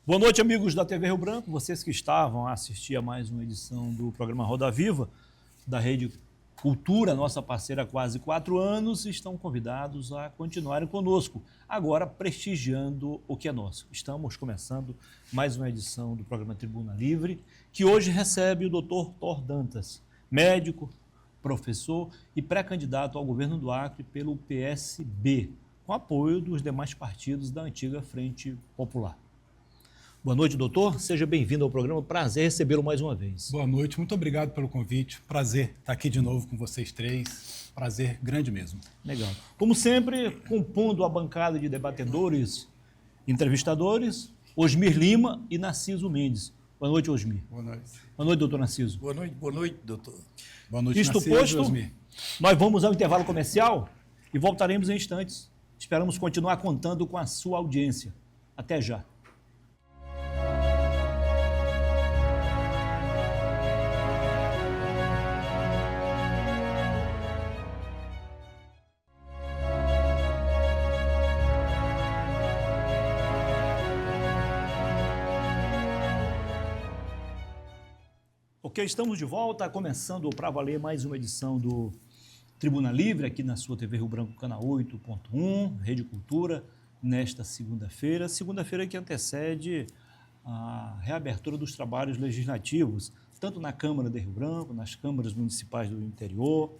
Boa noite, amigos da TV Rio Branco, vocês que estavam a assistir a mais uma edição do programa Roda Viva, da Rede Cultura, nossa parceira há quase 4 anos, estão convidados a continuarem conosco, agora prestigiando o que é nosso. Estamos começando mais uma edição do programa Tribuna Livre, que hoje recebe o Dr. Thor Dantas, médico, professor e pré-candidato ao governo do Acre pelo PSB, com apoio dos demais partidos da antiga Frente Popular. Boa noite, doutor. Seja bem-vindo ao programa. Prazer recebê-lo mais uma vez. Boa noite. Muito obrigado pelo convite. Prazer estar aqui de novo com vocês três. Prazer grande mesmo. Legal. Como sempre, compondo a bancada de debatedores, entrevistadores, Osmir Lima e Narciso Mendes. Boa noite, Osmir. Boa noite. Boa noite, doutor Narciso. Boa noite, doutor. Boa noite, Isto Narciso, posto, Osmir. nós vamos ao intervalo comercial e voltaremos em instantes. Esperamos continuar contando com a sua audiência. Até já. Ok, estamos de volta, começando para valer mais uma edição do Tribuna Livre, aqui na sua TV Rio Branco, canal 8.1, Rede Cultura, nesta segunda-feira que antecede a reabertura dos trabalhos legislativos, tanto na Câmara de Rio Branco, nas câmaras municipais do interior,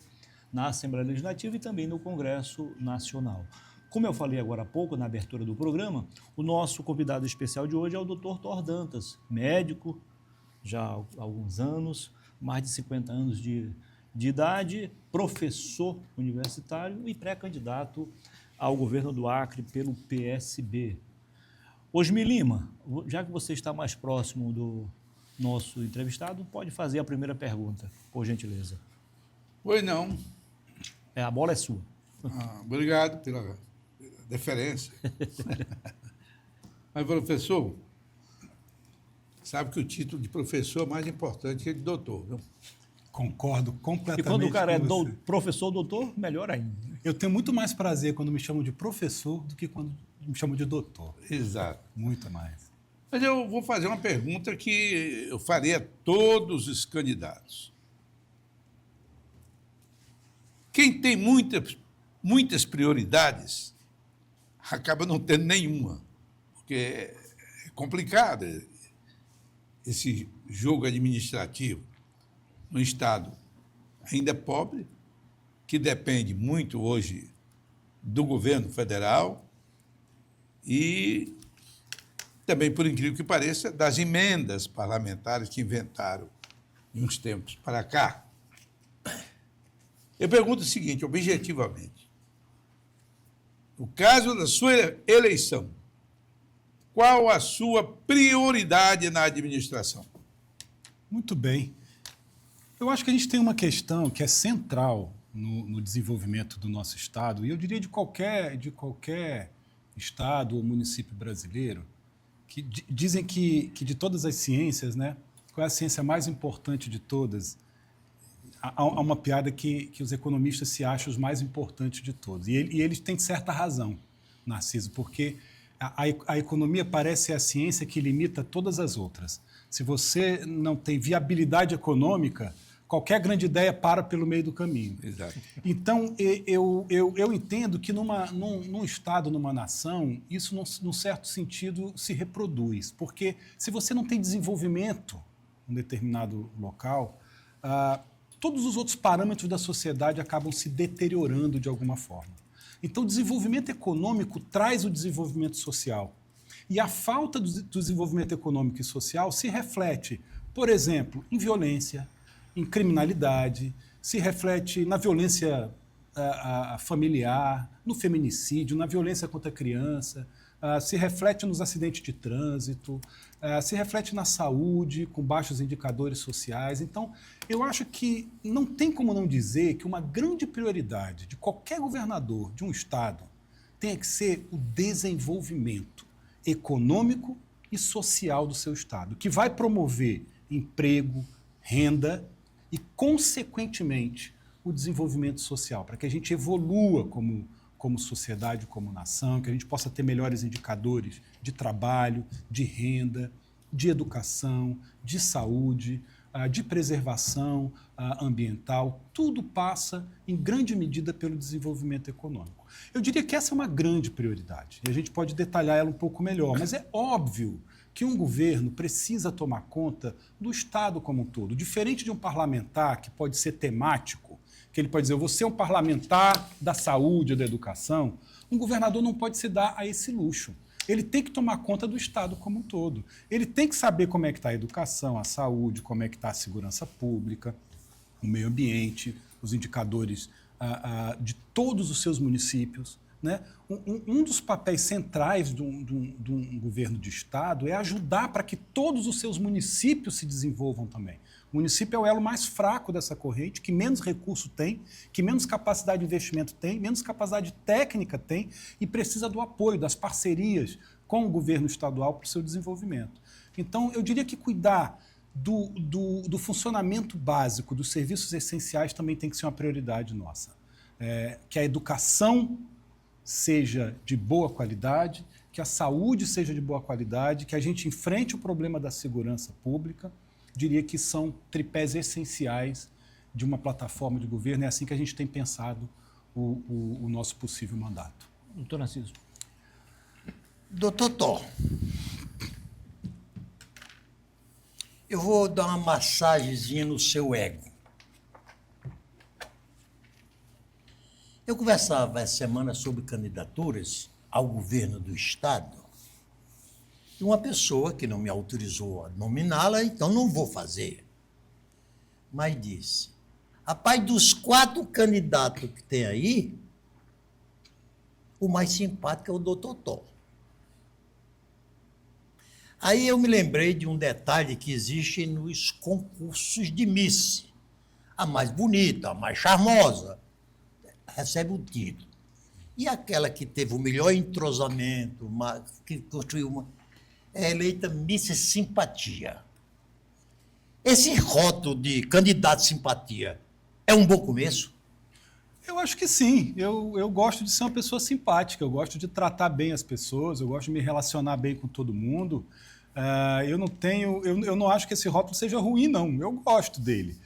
na Assembleia Legislativa e também no Congresso Nacional. Como eu falei agora há pouco, na abertura do programa, o nosso convidado especial de hoje é o Dr. Thor Dantas, médico, já há alguns anos, mais de 50 anos de idade, professor universitário e pré-candidato ao governo do Acre pelo PSB. Osmir Lima, já que você está mais próximo do nosso entrevistado, pode fazer a primeira pergunta, por gentileza. Pois não. A bola é sua. Obrigado pela deferência. Mas, professor, sabe que o título de professor é mais importante que o de doutor, não? Concordo completamente. E quando o cara é você. professor, doutor, melhor ainda. Eu tenho muito mais prazer quando me chamam de professor do que quando me chamam de doutor. Exato. Muito mais. Mas eu vou fazer uma pergunta que eu farei a todos os candidatos. Quem tem muitas prioridades acaba não tendo nenhuma, porque é complicado esse jogo administrativo no Estado ainda pobre, que depende muito hoje do governo federal e também, por incrível que pareça, das emendas parlamentares que inventaram de uns tempos para cá. Eu pergunto o seguinte, objetivamente, no caso da sua eleição, qual a sua prioridade na administração? Muito bem. Eu acho que a gente tem uma questão que é central no desenvolvimento do nosso Estado, e eu diria de qualquer Estado ou município brasileiro, que dizem que de todas as ciências, né, qual é a ciência mais importante de todas? Há uma piada que os economistas se acham os mais importantes de todos. E eles têm certa razão, Narciso, porque a economia parece a ciência que limita todas as outras. Se você não tem viabilidade econômica, qualquer grande ideia para pelo meio do caminho. Exato. Então, eu entendo que num Estado, numa nação, isso, num certo sentido, se reproduz. Porque se você não tem desenvolvimento em um determinado local, todos os outros parâmetros da sociedade acabam se deteriorando de alguma forma. Então, o desenvolvimento econômico traz o desenvolvimento social. E a falta do desenvolvimento econômico e social se reflete, por exemplo, em violência, em criminalidade, se reflete na violência familiar, no feminicídio, na violência contra a criança, se reflete nos acidentes de trânsito, se reflete na saúde, com baixos indicadores sociais. Então, eu acho que não tem como não dizer que uma grande prioridade de qualquer governador de um Estado tem que ser o desenvolvimento econômico e social do seu Estado, que vai promover emprego, renda e, consequentemente, o desenvolvimento social, para que a gente evolua como como sociedade, como nação, que a gente possa ter melhores indicadores de trabalho, de renda, de educação, de saúde, de preservação ambiental. Tudo passa, em grande medida, pelo desenvolvimento econômico. Eu diria que essa é uma grande prioridade, e a gente pode detalhar ela um pouco melhor, mas é óbvio que um governo precisa tomar conta do Estado como um todo. Diferente de um parlamentar, que pode ser temático, que ele pode dizer, eu vou ser um parlamentar da saúde ou da educação, um governador não pode se dar a esse luxo. Ele tem que tomar conta do Estado como um todo. Ele tem que saber como é que está a educação, a saúde, como é que está a segurança pública, o meio ambiente, os indicadores de todos os seus municípios. Né? Um dos papéis centrais de um governo de Estado é ajudar para que todos os seus municípios se desenvolvam também. O município é o elo mais fraco dessa corrente, que menos recurso tem, que menos capacidade de investimento tem, menos capacidade técnica tem e precisa do apoio, das parcerias com o governo estadual para o seu desenvolvimento. Então, eu diria que cuidar do funcionamento básico dos serviços essenciais também tem que ser uma prioridade nossa. Que a educação seja de boa qualidade, que a saúde seja de boa qualidade, que a gente enfrente o problema da segurança pública. Diria que são tripés essenciais de uma plataforma de governo. É assim que a gente tem pensado o nosso possível mandato. Doutor Narciso. Doutor Tó, eu vou dar uma massagenzinha no seu ego. Eu conversava essa semana sobre candidaturas ao governo do Estado e uma pessoa que não me autorizou a nominá-la, então não vou fazer. Mas disse, rapaz, dos 4 candidatos que tem aí, o mais simpático é o doutor Tó. Aí eu me lembrei de um detalhe que existe nos concursos de Miss. A mais bonita, a mais charmosa, recebe o título. E aquela que teve o melhor entrosamento, que construiu uma... é eleita Miss Simpatia. Esse rótulo de candidato simpatia é um bom começo? Eu acho que sim. Eu gosto de ser uma pessoa simpática, eu gosto de tratar bem as pessoas, eu gosto de me relacionar bem com todo mundo. Eu não acho que esse rótulo seja ruim, não. Eu gosto dele.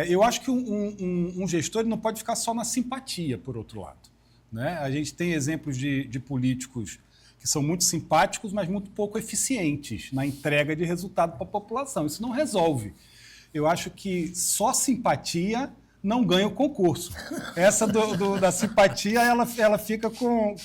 Eu acho que um gestor ele não pode ficar só na simpatia, por outro lado. Né? A gente tem exemplos de políticos que são muito simpáticos, mas muito pouco eficientes na entrega de resultado para a população. Isso não resolve. Eu acho que só simpatia não ganha o concurso. Essa da simpatia, ela fica com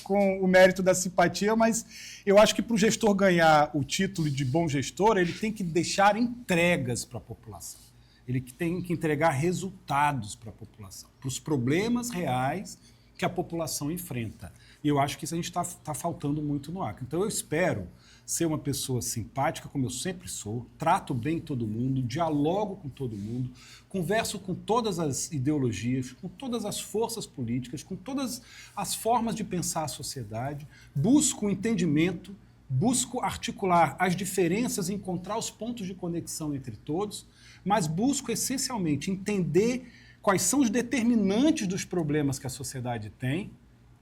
o mérito da simpatia, mas eu acho que para o gestor ganhar o título de bom gestor, ele tem que deixar entregas para a população. Ele tem que entregar resultados para a população, para os problemas reais que a população enfrenta. E eu acho que isso a gente está faltando muito no Acre. Então eu espero ser uma pessoa simpática, como eu sempre sou, trato bem todo mundo, dialogo com todo mundo, converso com todas as ideologias, com todas as forças políticas, com todas as formas de pensar a sociedade, busco entendimento, busco articular as diferenças e encontrar os pontos de conexão entre todos, mas busco essencialmente entender quais são os determinantes dos problemas que a sociedade tem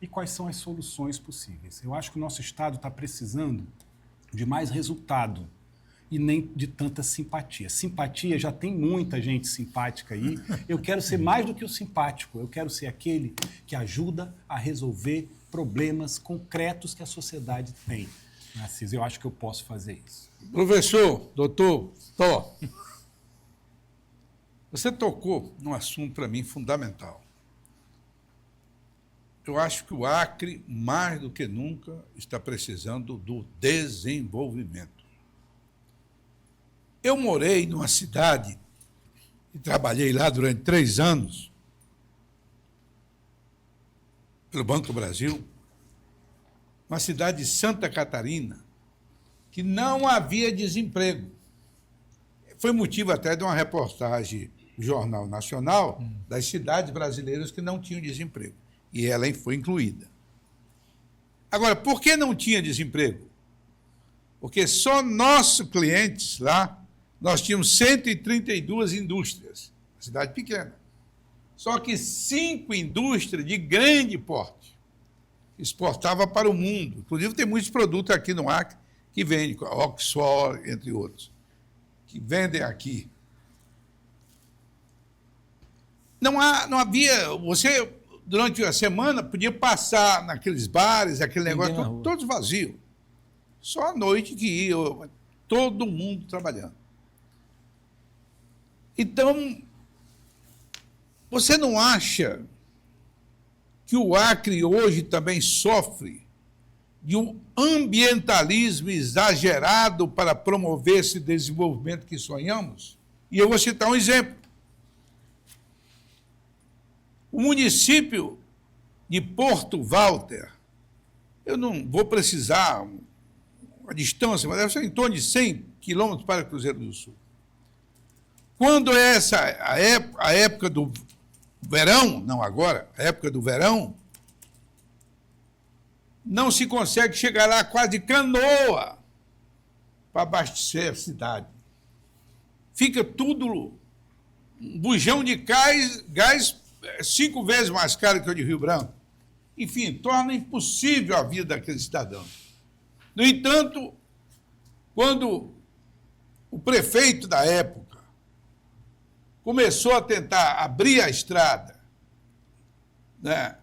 e quais são as soluções possíveis. Eu acho que o nosso Estado está precisando de mais resultado e nem de tanta simpatia. Simpatia, já tem muita gente simpática aí. Eu quero ser mais do que o simpático. Eu quero ser aquele que ajuda a resolver problemas concretos que a sociedade tem. Narciso, eu acho que eu posso fazer isso. Professor, doutor Tó, você tocou num assunto para mim fundamental. Eu acho que o Acre, mais do que nunca, está precisando do desenvolvimento. Eu morei numa cidade e trabalhei lá durante 3 anos, pelo Banco do Brasil, uma cidade de Santa Catarina, que não havia desemprego. Foi motivo até de uma reportagem do Jornal Nacional das cidades brasileiras que não tinham desemprego. E ela foi incluída. Agora, por que não tinha desemprego? Porque só nossos clientes lá, nós tínhamos 132 indústrias, uma cidade pequena. Só que 5 indústrias de grande porte. exportava para o mundo. Inclusive, tem muitos produtos aqui no Acre que vendem, Oxford, entre outros, que vendem aqui. Não havia... Você, durante a semana, podia passar naqueles bares, aquele negócio, todos vazios. Só à noite que ia, todo mundo trabalhando. Então, você não acha que o Acre hoje também sofre de um ambientalismo exagerado para promover esse desenvolvimento que sonhamos? E eu vou citar um exemplo. O município de Porto Walter, eu não vou precisar a distância, mas deve ser em torno de 100 quilômetros para Cruzeiro do Sul. Quando é a época do verão, não agora, a época do verão, não se consegue chegar lá quase de canoa para abastecer a cidade. Fica tudo um bujão de gás 5 vezes mais caro que o de Rio Branco. Enfim, torna impossível a vida daquele cidadão. No entanto, quando o prefeito da época começou a tentar abrir a estrada, né,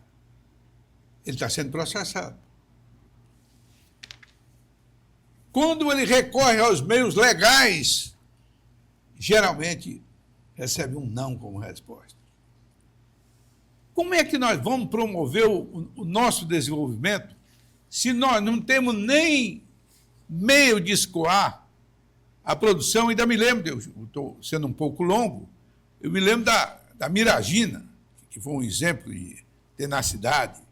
ele está sendo processado. Quando ele recorre aos meios legais, geralmente recebe um não como resposta. Como é que nós vamos promover o nosso desenvolvimento se nós não temos nem meio de escoar a produção? Ainda me lembro, eu estou sendo um pouco longo, eu me lembro da Miragina, que foi um exemplo de tenacidade.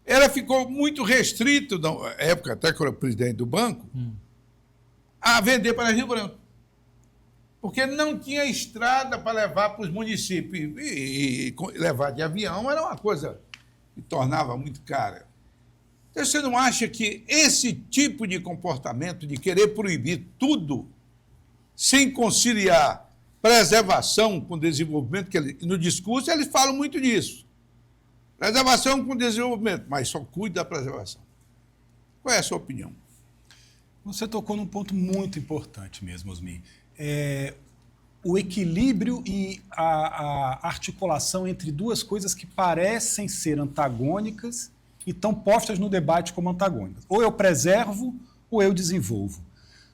Ela ficou muito restrita, na época, até que eu era presidente do banco, a vender para Rio Branco. Porque não tinha estrada para levar para os municípios. E levar de avião era uma coisa que tornava muito cara. Então, você não acha que esse tipo de comportamento, de querer proibir tudo, sem conciliar preservação com desenvolvimento, que no discurso eles falam muito disso. Preservação com desenvolvimento, mas só cuida da preservação. Qual é a sua opinião? Você tocou num ponto muito importante mesmo, Osmi. O equilíbrio e a articulação entre duas coisas que parecem ser antagônicas e estão postas no debate como antagônicas. Ou eu preservo ou eu desenvolvo.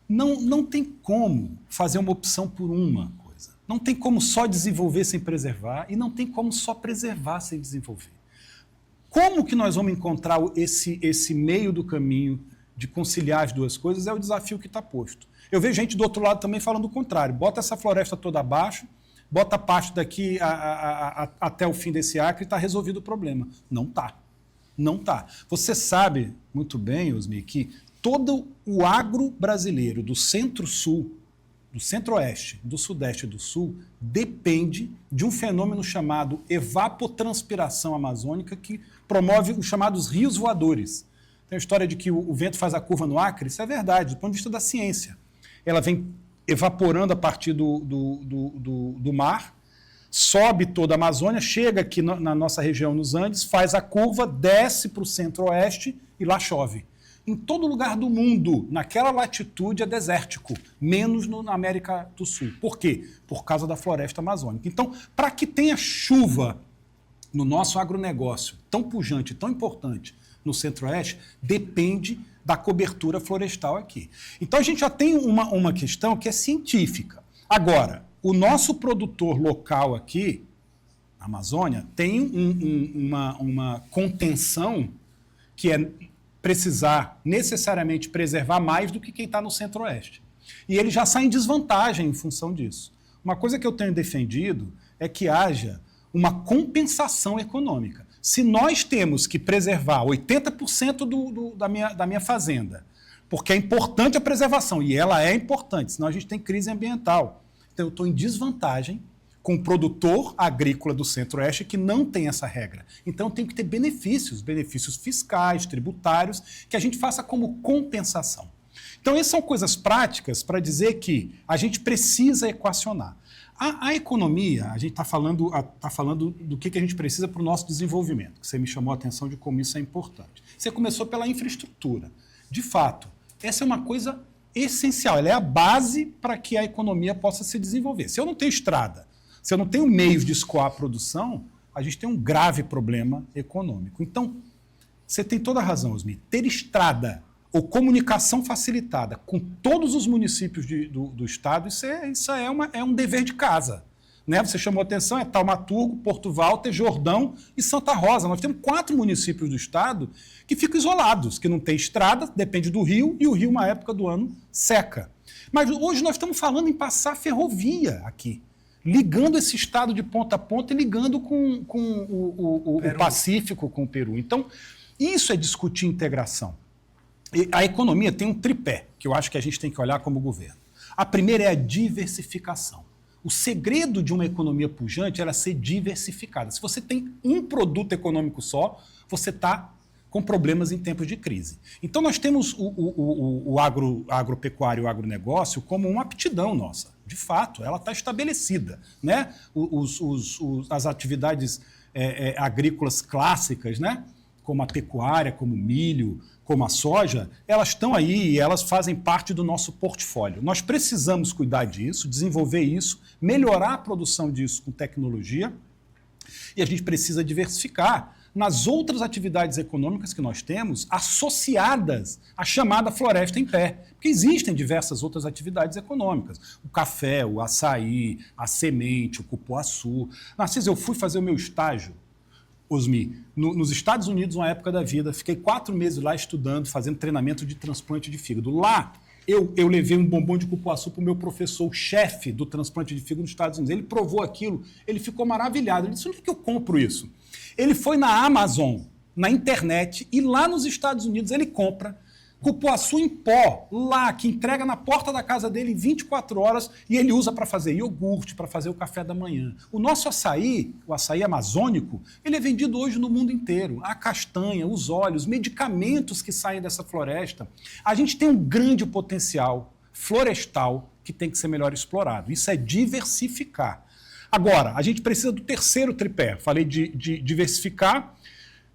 Não tem como fazer uma opção por uma coisa. Não tem como só desenvolver sem preservar e não tem como só preservar sem desenvolver. Como que nós vamos encontrar esse meio do caminho de conciliar as duas coisas é o desafio que está posto. Eu vejo gente do outro lado também falando o contrário. Bota essa floresta toda abaixo, bota pasto daqui até o fim desse acre e está resolvido o problema. Não está. Não está. Você sabe muito bem, Osmi, que todo o agro brasileiro do centro-sul, do centro-oeste, do sudeste e do sul, depende de um fenômeno chamado evapotranspiração amazônica que promove os chamados rios voadores. Tem a história de que o vento faz a curva no Acre, isso é verdade, do ponto de vista da ciência. Ela vem evaporando a partir do mar, sobe toda a Amazônia, chega aqui na nossa região, nos Andes, faz a curva, desce para o centro-oeste e lá chove. Em todo lugar do mundo, naquela latitude, é desértico, menos na América do Sul. Por quê? Por causa da floresta amazônica. Então, para que tenha chuva no nosso agronegócio tão pujante, tão importante no centro-oeste, depende da cobertura florestal aqui. Então, a gente já tem uma questão que é científica. Agora, o nosso produtor local aqui, na Amazônia, tem uma contenção que é precisar necessariamente preservar mais do que quem está no centro-oeste. E ele já sai em desvantagem em função disso. Uma coisa que eu tenho defendido é que haja uma compensação econômica. Se nós temos que preservar 80% da minha fazenda, porque é importante a preservação, e ela é importante, senão a gente tem crise ambiental. Então eu estou em desvantagem com o produtor agrícola do Centro-Oeste que não tem essa regra. Então tem que ter benefícios fiscais, tributários, que a gente faça como compensação. Então, essas são coisas práticas para dizer que a gente precisa equacionar. A economia, a gente está falando do que a gente precisa para o nosso desenvolvimento, que você me chamou a atenção de como isso é importante. Você começou pela infraestrutura. De fato, essa é uma coisa essencial, ela é a base para que a economia possa se desenvolver. Se eu não tenho estrada, se eu não tenho meios de escoar a produção, a gente tem um grave problema econômico. Então, você tem toda a razão, Osmi. Ter estrada ou comunicação facilitada com todos os municípios do Estado, isso é um dever de casa. Né? Você chamou a atenção, é Taumaturgo, Porto Walter, Jordão e Santa Rosa. Nós temos 4 municípios do Estado que ficam isolados, que não tem estrada, depende do rio, e o rio, uma época do ano, seca. Mas hoje nós estamos falando em passar ferrovia aqui, ligando esse estado de ponta a ponta e ligando com o Pacífico, com o Peru. Então, isso é discutir integração. E a economia tem um tripé, que eu acho que a gente tem que olhar como governo. A primeira é a diversificação. O segredo de uma economia pujante é ser diversificada. Se você tem um produto econômico só, você está com problemas em tempos de crise. Então, nós temos o agropecuário e o agronegócio como uma aptidão nossa. De fato, ela está estabelecida. Né? As atividades agrícolas clássicas, né? Como a pecuária, como o milho, como a soja, elas estão aí e elas fazem parte do nosso portfólio. Nós precisamos cuidar disso, desenvolver isso, melhorar a produção disso com tecnologia, e a gente precisa diversificar nas outras atividades econômicas que nós temos associadas à chamada floresta em pé, porque existem diversas outras atividades econômicas. O café, o açaí, a semente, o cupuaçu. Narciso, eu fui fazer o meu estágio, Osmi, nos Estados Unidos, uma época da vida, fiquei 4 meses lá estudando, fazendo treinamento de transplante de fígado. Lá, eu levei um bombom de cupuaçu para o meu professor, o chefe do transplante de fígado nos Estados Unidos. Ele provou aquilo, ele ficou maravilhado. Ele disse, onde é que eu compro isso? Ele foi na Amazon, na internet, e lá nos Estados Unidos ele compra cupuaçu em pó, lá, que entrega na porta da casa dele em 24 horas, e ele usa para fazer iogurte, para fazer o café da manhã. O nosso açaí, o açaí amazônico, ele é vendido hoje no mundo inteiro. A castanha, os óleos, medicamentos que saem dessa floresta. A gente tem um grande potencial florestal que tem que ser melhor explorado. Isso é diversificar. Agora, a gente precisa do terceiro tripé. Falei de diversificar.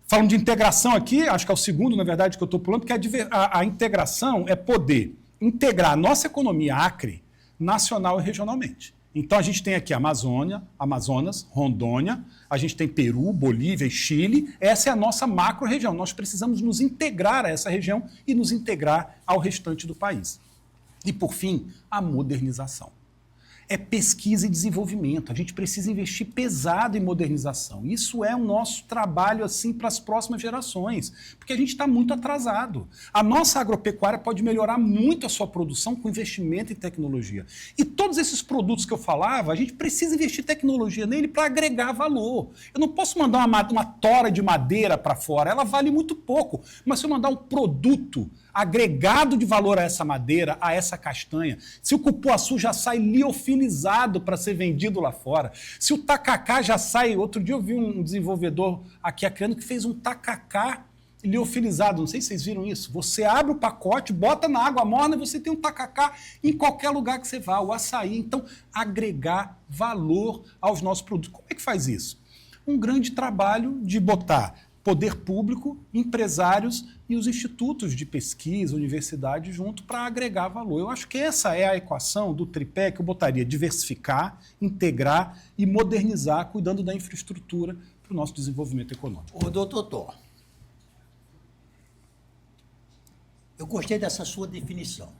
Falando de integração aqui, acho que é o segundo, na verdade, que eu estou pulando, porque a integração é poder integrar a nossa economia acre, nacional e regionalmente. Então, a gente tem aqui Amazônia, Amazonas, Rondônia, a gente tem Peru, Bolívia e Chile. Essa é a nossa macro-região. Nós precisamos nos integrar a essa região e nos integrar ao restante do país. E, por fim, a modernização. É pesquisa e desenvolvimento. A gente precisa investir pesado em modernização. Isso é o nosso trabalho assim para as próximas gerações, porque a gente está muito atrasado. A nossa agropecuária pode melhorar muito a sua produção com investimento em tecnologia. E todos esses produtos que eu falava, a gente precisa investir tecnologia nele para agregar valor. Eu não posso mandar uma tora de madeira para fora, ela vale muito pouco. Mas se eu mandar um produto agregado de valor a essa madeira, a essa castanha, se o cupuaçu já sai liofilizado para ser vendido lá fora, se o tacacá já sai... Outro dia eu vi um desenvolvedor aqui acreano que fez um tacacá liofilizado, não sei se vocês viram isso. Você abre o pacote, bota na água morna e você tem um tacacá em qualquer lugar que você vá, o açaí. Então, agregar valor aos nossos produtos. Como é que faz isso? Um grande trabalho de botar poder público, empresários e os institutos de pesquisa, universidade junto para agregar valor. Eu acho que essa é a equação do tripé que eu botaria: diversificar, integrar e modernizar, cuidando da infraestrutura para o nosso desenvolvimento econômico. Ô, doutor Thor, eu gostei dessa sua definição.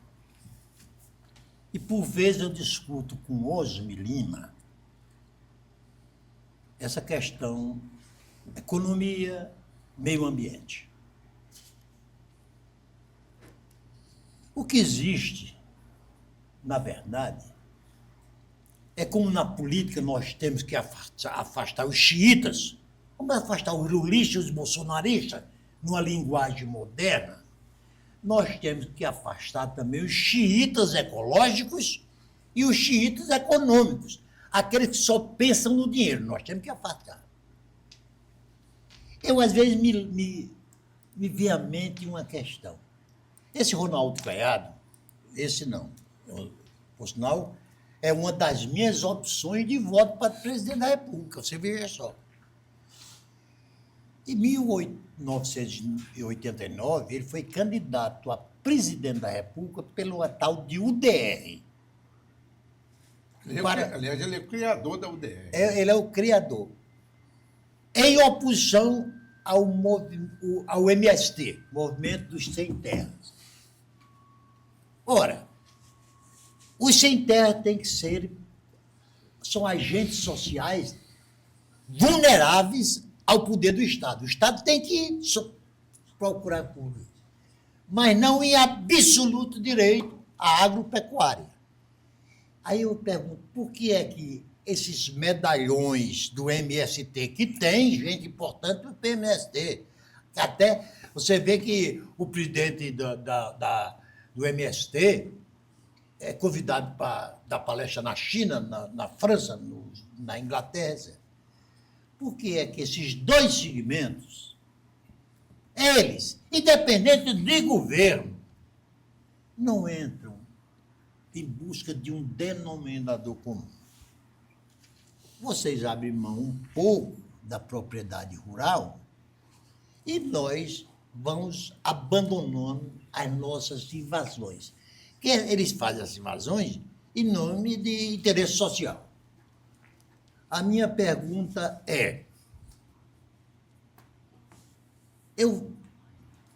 E por vezes eu discuto com Osmi Lima essa questão economia, meio ambiente. O que existe, na verdade, é como na política nós temos que afastar os xiitas, vamos afastar os lulistas e os bolsonaristas, numa linguagem moderna. Nós temos que afastar também os xiitas ecológicos e os xiitas econômicos, aqueles que só pensam no dinheiro. Nós temos que afastar. Eu, às vezes, me vem à mente uma questão. Esse Ronaldo Caiado, esse não. Por sinal, é uma das minhas opções de voto para presidente da República, você veja só. Em 1989, ele foi candidato a presidente da República pelo tal de UDR. Aliás, ele é o criador da UDR. Ele é o criador. Em oposição ao MST, Movimento dos Sem Terras. Ora, os sem terra têm que são agentes sociais vulneráveis ao poder do Estado. O Estado tem que procurar por isso, mas não em absoluto direito à agropecuária. Aí eu pergunto, por que é que esses medalhões do MST, que tem gente importante do PMST, até você vê que o presidente do MST é convidado para dar palestra na China, na França, na Inglaterra. Por que é que esses dois segmentos, eles, independente de governo, não entram em busca de um denominador comum? Vocês abrem mão um pouco da propriedade rural e nós vamos abandonando as nossas invasões. Que eles fazem as invasões em nome de interesse social. A minha pergunta é,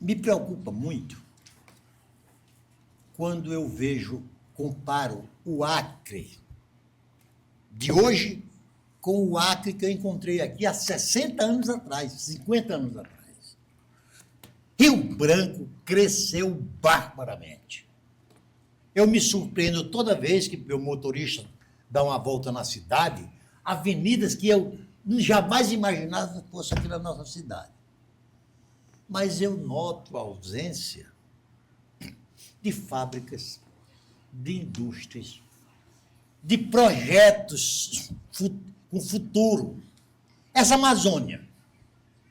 me preocupa muito quando eu comparo o Acre de hoje com o Acre que eu encontrei aqui há 60 anos atrás, 50 anos atrás. Rio Branco cresceu barbaramente. Eu me surpreendo toda vez que meu motorista dá uma volta na cidade, avenidas que eu jamais imaginava que fosse aqui na nossa cidade. Mas eu noto a ausência de fábricas, de indústrias, de projetos com futuro. Essa Amazônia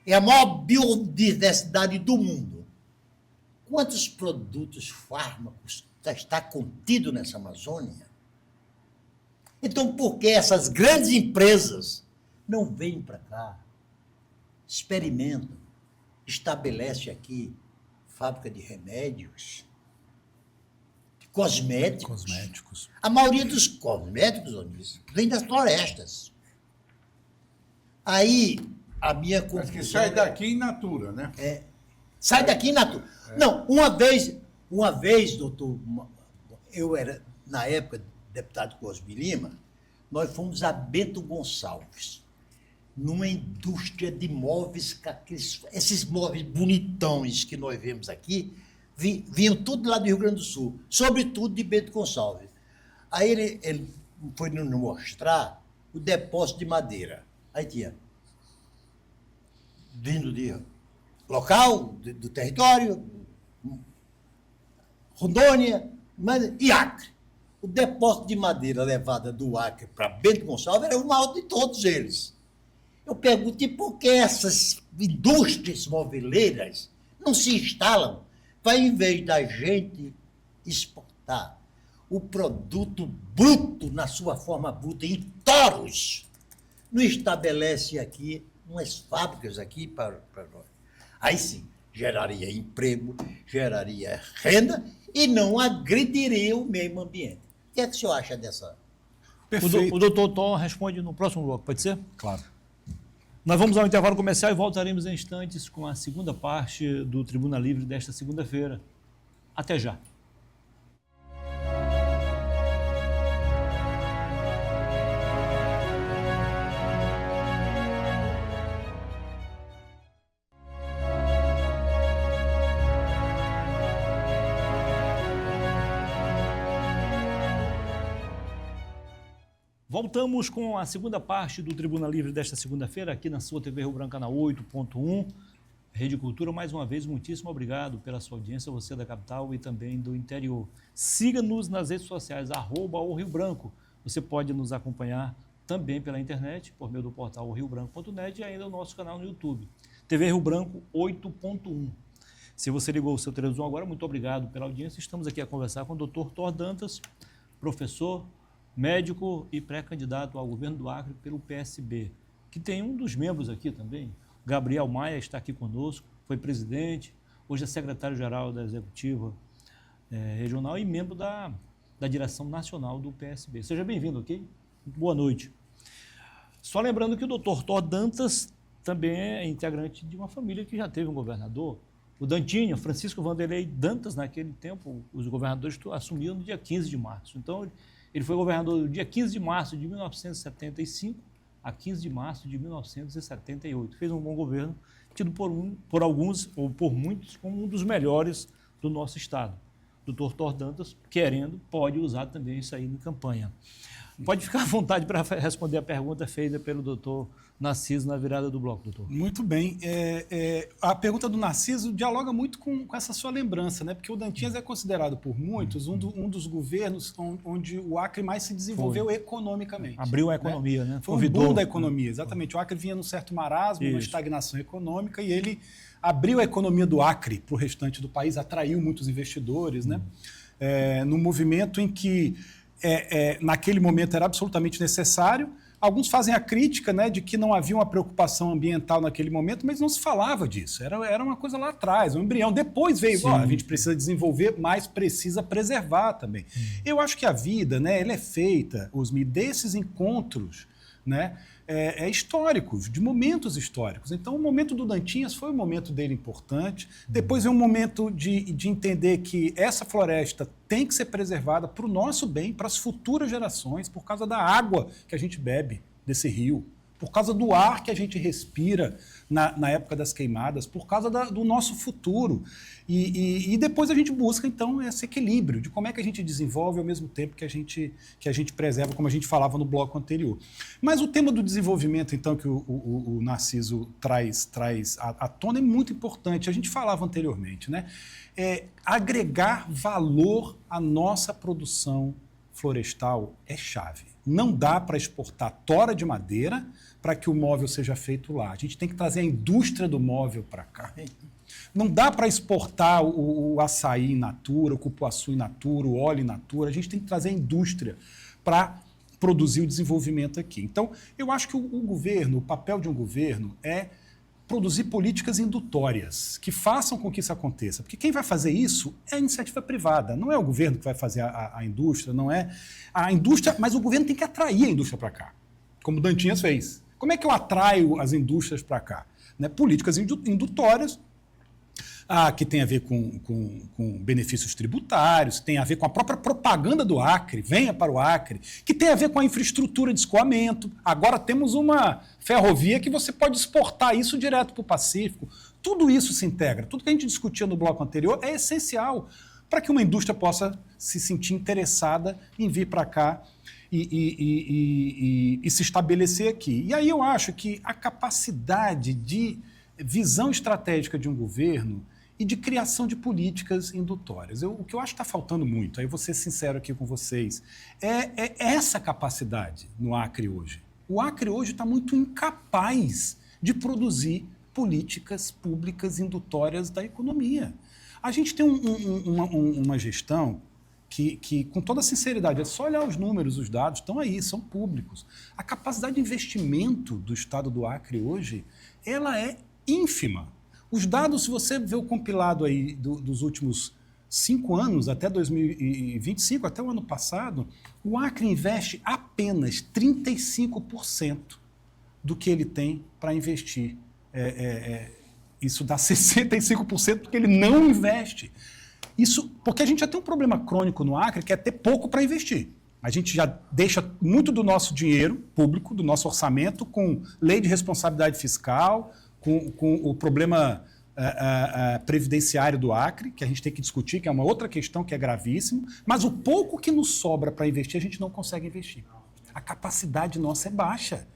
é a maior biodiversidade do mundo. Quantos produtos fármacos está contido nessa Amazônia? Então, por que essas grandes empresas não vêm para cá, experimentam, estabelecem aqui fábrica de remédios, de cosméticos? A maioria dos cosméticos vem das florestas. Aí, a minha conclusão... Mas que sai daqui in natura, né? Sai daqui in natura. Não, uma vez, doutor, eu era, na época, deputado Cosme Lima, nós fomos a Bento Gonçalves, numa indústria de móveis, esses móveis bonitões que nós vemos aqui, vinham tudo lá do Rio Grande do Sul, sobretudo de Bento Gonçalves. Aí ele foi nos mostrar o depósito de madeira. Aí tinha, vindo de local, do território, Rondônia e Acre. O depósito de madeira levada do Acre para Bento Gonçalves era o maior de todos eles. Eu perguntei por que essas indústrias moveleiras não se instalam para, em vez da gente exportar o produto bruto, na sua forma bruta, em toros, não estabelece aqui umas fábricas aqui para nós. Aí sim, geraria emprego, geraria renda e não agrediria o meio ambiente. O que é que o senhor acha dessa? Perfeito. O doutor Tom responde no próximo bloco, pode ser? Claro. Nós vamos ao intervalo comercial e voltaremos em instantes com a segunda parte do Tribuna Livre desta segunda-feira. Até já. Voltamos com a segunda parte do Tribuna Livre desta segunda-feira, aqui na sua TV Rio Branco, canal 8.1, Rede Cultura. Mais uma vez, muitíssimo obrigado pela sua audiência, você da capital e também do interior. Siga-nos nas redes sociais, @oRioBranco. Você pode nos acompanhar também pela internet, por meio do portal riobranco.net e ainda o nosso canal no YouTube, TV Rio Branco 8.1. Se você ligou o seu televisor agora, muito obrigado pela audiência. Estamos aqui a conversar com o Dr. Thor Dantas, professor, médico e pré-candidato ao governo do Acre pelo PSB, que tem um dos membros aqui também, Gabriel Maia, está aqui conosco, foi presidente, hoje é secretário-geral da Executiva Regional e membro da direção nacional do PSB. Seja bem-vindo, ok? Muito boa noite. Só lembrando que o Dr. Thor Dantas também é integrante de uma família que já teve um governador, o Dantinho, Francisco Vanderlei Dantas, naquele tempo, os governadores assumiram no dia 15 de março. Então, ele foi governador do dia 15 de março de 1975 a 15 de março de 1978. Fez um bom governo, tido por alguns, ou por muitos, como um dos melhores do nosso estado. O Dr. Thor Dantas, querendo, pode usar também isso aí na campanha. Pode ficar à vontade para responder a pergunta feita pelo doutor Narciso na virada do bloco, doutor. Muito bem. A pergunta do Narciso dialoga muito com essa sua lembrança, né? Porque o Dantinhas é considerado por muitos um dos governos onde o Acre mais se desenvolveu economicamente. Abriu a economia, né? Foi um boom da economia, exatamente. O Acre vinha num certo marasmo, uma estagnação econômica, e ele abriu a economia do Acre para o restante do país, atraiu muitos investidores, né? No movimento em que naquele momento era absolutamente necessário. Alguns fazem a crítica, né, de que não havia uma preocupação ambiental naquele momento, mas não se falava disso. Era uma coisa lá atrás, um embrião. Depois veio, a gente precisa desenvolver, mas precisa preservar também. Eu acho que a vida, né, ela é feita, Osmi, desses encontros, né, históricos, de momentos históricos. Então, o momento do Dantinhas foi um momento dele importante. Depois é um momento de entender que essa floresta tem que ser preservada para o nosso bem, para as futuras gerações, por causa da água que a gente bebe desse rio, por causa do ar que a gente respira na época das queimadas, por causa do nosso futuro. E depois a gente busca, então, esse equilíbrio de como é que a gente desenvolve ao mesmo tempo que a gente preserva, como a gente falava no bloco anterior. Mas o tema do desenvolvimento, então, que o Narciso traz à tona é muito importante. A gente falava anteriormente, né? Agregar valor à nossa produção florestal é chave. Não dá para exportar tora de madeira para que o móvel seja feito lá. A gente tem que trazer a indústria do móvel para cá. Não dá para exportar o açaí in natura, o cupuaçu in natura, o óleo in natura. A gente tem que trazer a indústria para produzir o desenvolvimento aqui. Então, eu acho que o papel de um governo é produzir políticas indutórias que façam com que isso aconteça. Porque quem vai fazer isso é a iniciativa privada. Não é o governo que vai fazer a indústria, não é a indústria, mas o governo tem que atrair a indústria para cá, como o Dantinhas fez. Como é que eu atraio as indústrias para cá? Né? Políticas indutórias, que tem a ver com benefícios tributários, tem a ver com a própria propaganda do Acre, venha para o Acre, que tem a ver com a infraestrutura de escoamento. Agora temos uma ferrovia que você pode exportar isso direto para o Pacífico. Tudo isso se integra. Tudo que a gente discutia no bloco anterior é essencial para que uma indústria possa se sentir interessada em vir para cá e se estabelecer aqui. E aí eu acho que a capacidade de visão estratégica de um governo e de criação de políticas indutórias. O que eu acho que está faltando muito, aí eu vou ser sincero aqui com vocês, é essa capacidade no Acre hoje. O Acre hoje está muito incapaz de produzir políticas públicas indutórias da economia. A gente tem uma gestão que, com toda sinceridade, é só olhar os números, os dados, estão aí, são públicos. A capacidade de investimento do estado do Acre hoje, ela é ínfima. Os dados, se você vê o compilado aí dos últimos 5 anos, até 2025, até o ano passado, o Acre investe apenas 35% do que ele tem para investir. Isso dá 65% porque ele não investe. Isso porque a gente já tem um problema crônico no Acre, que é ter pouco para investir. A gente já deixa muito do nosso dinheiro público, do nosso orçamento, com lei de responsabilidade fiscal, com o problema previdenciário do Acre, que a gente tem que discutir, que é uma outra questão que é gravíssima, mas o pouco que nos sobra para investir, a gente não consegue investir. A capacidade nossa é baixa.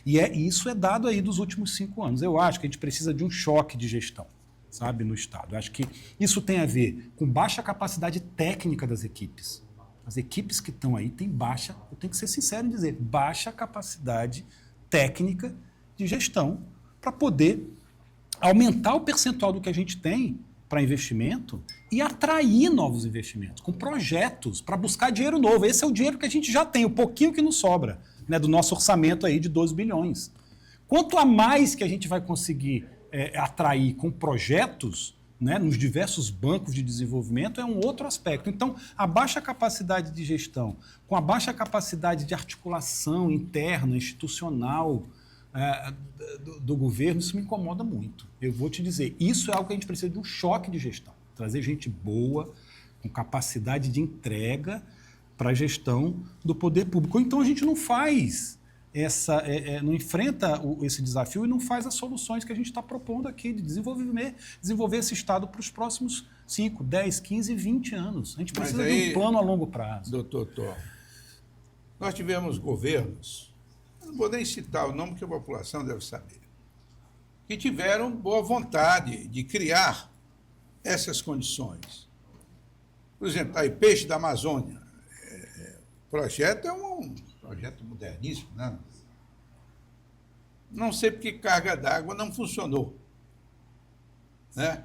E isso é dado aí dos últimos 5 anos. Eu acho que a gente precisa de um choque de gestão, sabe, no Estado. Eu acho que isso tem a ver com baixa capacidade técnica das equipes. As equipes que estão aí têm baixa, eu tenho que ser sincero em dizer, baixa capacidade técnica de gestão para poder aumentar o percentual do que a gente tem para investimento e atrair novos investimentos, com projetos, para buscar dinheiro novo. Esse é o dinheiro que a gente já tem, o pouquinho que nos sobra, né, do nosso orçamento aí de 12 bilhões. Quanto a mais que a gente vai conseguir atrair com projetos, né, nos diversos bancos de desenvolvimento, é um outro aspecto. Então, a baixa capacidade de gestão, com a baixa capacidade de articulação interna, institucional, do governo, isso me incomoda muito. Eu vou te dizer, isso é algo que a gente precisa de um choque de gestão. Trazer gente boa, com capacidade de entrega para a gestão do poder público. Ou então a gente não faz não enfrenta esse desafio e não faz as soluções que a gente está propondo aqui de desenvolver esse Estado para os próximos 5, 10, 15, 20 anos. A gente precisa de um plano a longo prazo. Doutor Thor, nós tivemos governos, não vou nem citar o nome que a população deve saber, que tiveram boa vontade de criar essas condições. Por exemplo, tá aí, Peixe da Amazônia. O projeto é um projeto moderníssimo, né? Não sei porque carga d'água não funcionou, né?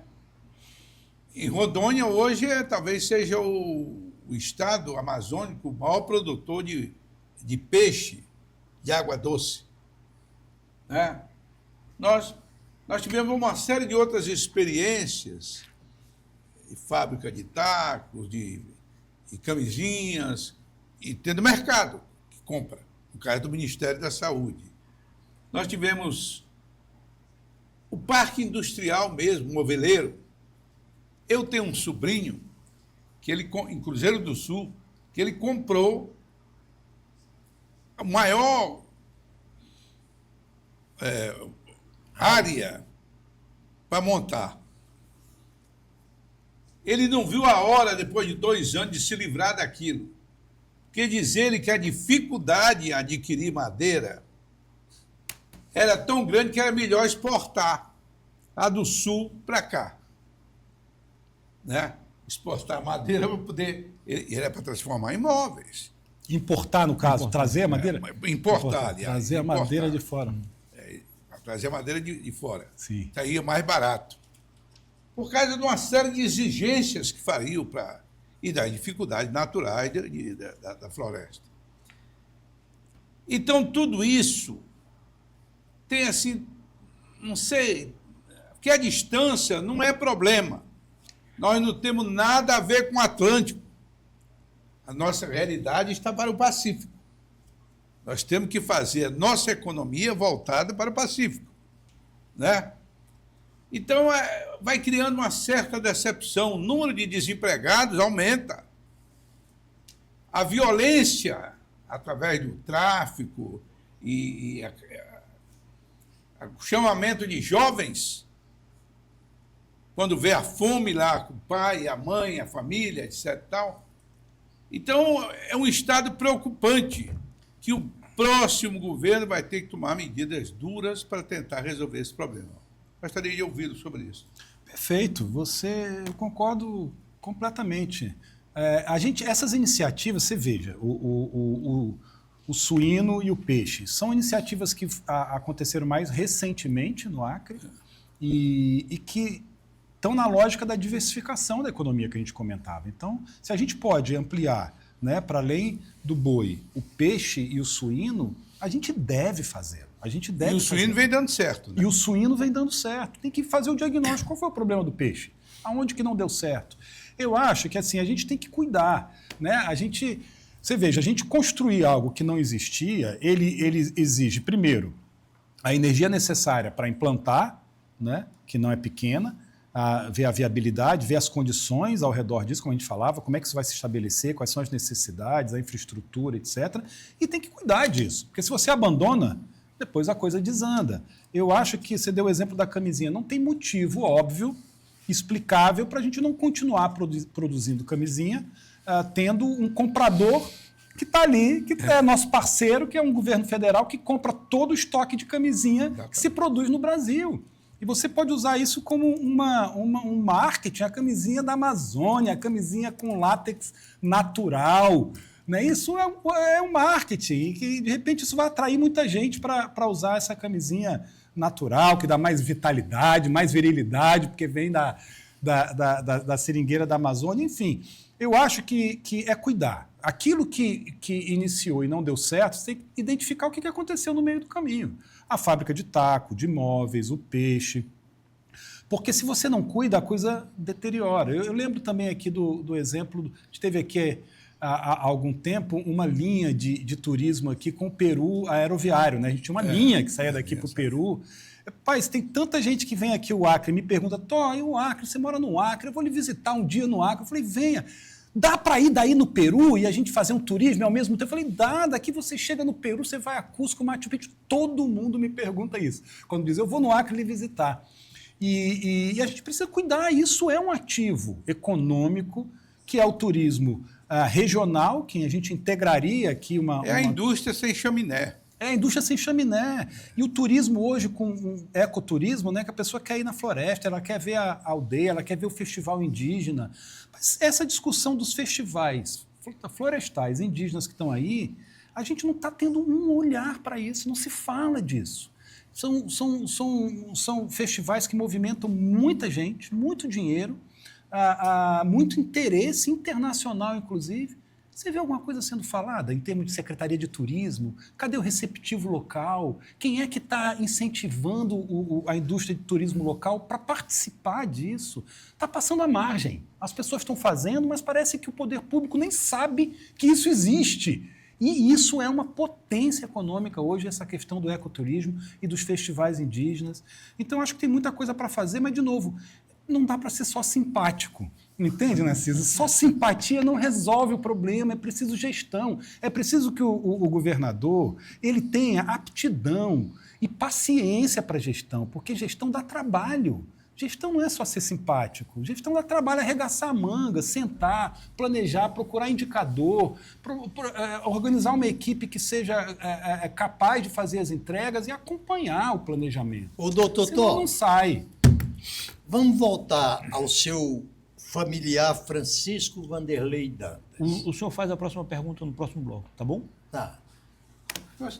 Em Rondônia, hoje, talvez seja o estado amazônico o maior produtor de peixe de água doce, né? Nós tivemos uma série de outras experiências, de fábrica de tacos, de camisinhas, e tendo mercado que compra, no caso do Ministério da Saúde. Nós tivemos o parque industrial mesmo, moveleiro. Eu tenho um sobrinho, em Cruzeiro do Sul, que ele comprou a maior área para montar. Ele não viu a hora, depois de 2 anos, de se livrar daquilo. Porque diz ele que a dificuldade em adquirir madeira era tão grande que era melhor exportar a do sul para cá, né? Exportar madeira para poder... Ele era para transformar em móveis. Importar, no caso, trazer a madeira? Importar, aliás. Trazer a madeira de fora. Trazer a madeira de fora. Sim. Saía mais barato. Por causa de uma série de exigências que fariam e das dificuldades naturais da floresta. Então, tudo isso tem assim, não sei, porque a distância não é problema. Nós não temos nada a ver com o Atlântico. A nossa realidade está para o Pacífico. Nós temos que fazer a nossa economia voltada para o Pacífico, né? Então, vai criando uma certa decepção. O número de desempregados aumenta. A violência, através do tráfico e o chamamento de jovens, quando vê a fome lá com o pai, a mãe, a família, etc. Tal. Então, é um estado preocupante que o próximo governo vai ter que tomar medidas duras para tentar resolver esse problema. Gostaria de ouvi-lo sobre isso. Perfeito, eu concordo completamente. Essas iniciativas, você veja, o suíno e o peixe, são iniciativas que aconteceram mais recentemente no Acre e que estão na lógica da diversificação da economia que a gente comentava. Então, se a gente pode ampliar, né, para além do boi, o peixe e o suíno, a gente deve fazer. E o suíno vem dando certo, né? E o suíno vem dando certo. Tem que fazer o diagnóstico. Qual foi o problema do peixe? Aonde que não deu certo? Eu acho que assim, a gente tem que cuidar, né? Você veja, a gente construir algo que não existia, ele exige, primeiro, a energia necessária para implantar, né? Que não é pequena, ver a viabilidade, ver as condições ao redor disso, como a gente falava, como é que isso vai se estabelecer, quais são as necessidades, a infraestrutura, etc. E tem que cuidar disso, porque se você abandona, depois a coisa desanda. Eu acho que você deu o exemplo da camisinha. Não tem motivo óbvio, explicável, para a gente não continuar produzindo camisinha, tendo um comprador que está ali, que é nosso parceiro, que é um governo federal que compra todo o estoque de camisinha que se produz no Brasil. E você pode usar isso como um marketing, a camisinha da Amazônia, a camisinha com látex natural. Né? Isso é um marketing, e que, de repente, isso vai atrair muita gente para usar essa camisinha natural, que dá mais vitalidade, mais virilidade, porque vem da seringueira da Amazônia, enfim. Eu acho que é cuidar. Aquilo que iniciou e não deu certo, você tem que identificar o que aconteceu no meio do caminho. A fábrica de taco, de móveis, o peixe. Porque se você não cuida, a coisa deteriora. Eu lembro também aqui do exemplo, a gente teve aqui há algum tempo uma linha de turismo aqui com o Peru aeroviário, né? A gente tinha uma linha que saía daqui para o Peru. Rapaz, tem tanta gente que vem aqui o Acre e me pergunta, Tó, e o Acre? Você mora no Acre? Eu vou lhe visitar um dia no Acre. Eu falei, venha. Dá para ir daí no Peru e a gente fazer um turismo ao mesmo tempo? Eu falei, dá, daqui você chega no Peru, você vai a Cusco, Machu Picchu. Todo mundo me pergunta isso. Quando diz, eu vou no Acre lhe visitar. E a gente precisa cuidar, isso é um ativo econômico, que é o turismo regional, que a gente integraria aqui uma... É a indústria sem chaminé. É a indústria sem chaminé. E o turismo hoje, com o ecoturismo, né, que a pessoa quer ir na floresta, ela quer ver a aldeia, ela quer ver o festival indígena. Mas essa discussão dos festivais florestais indígenas que estão aí, a gente não está tendo um olhar para isso, não se fala disso. São festivais que movimentam muita gente, muito dinheiro, muito interesse internacional, inclusive. Você vê alguma coisa sendo falada em termos de Secretaria de Turismo? Cadê o receptivo local? Quem é que está incentivando a indústria de turismo local para participar disso? Está passando à margem. As pessoas estão fazendo, mas parece que o poder público nem sabe que isso existe. E isso é uma potência econômica hoje, essa questão do ecoturismo e dos festivais indígenas. Então, acho que tem muita coisa para fazer, mas, de novo, não dá para ser só simpático. Entende, Narciso? Só simpatia não resolve o problema, é preciso gestão. É preciso que o governador ele tenha aptidão e paciência para gestão, porque gestão dá trabalho. Gestão não é só ser simpático. Gestão dá trabalho, arregaçar a manga, sentar, planejar, procurar indicador, organizar uma equipe que seja capaz de fazer as entregas e acompanhar o planejamento. Ô, doutor Senão Tó, não sai. vamos voltar ao seu familiar Francisco Vanderlei Dantas. O senhor faz a próxima pergunta no próximo bloco, tá bom? Tá.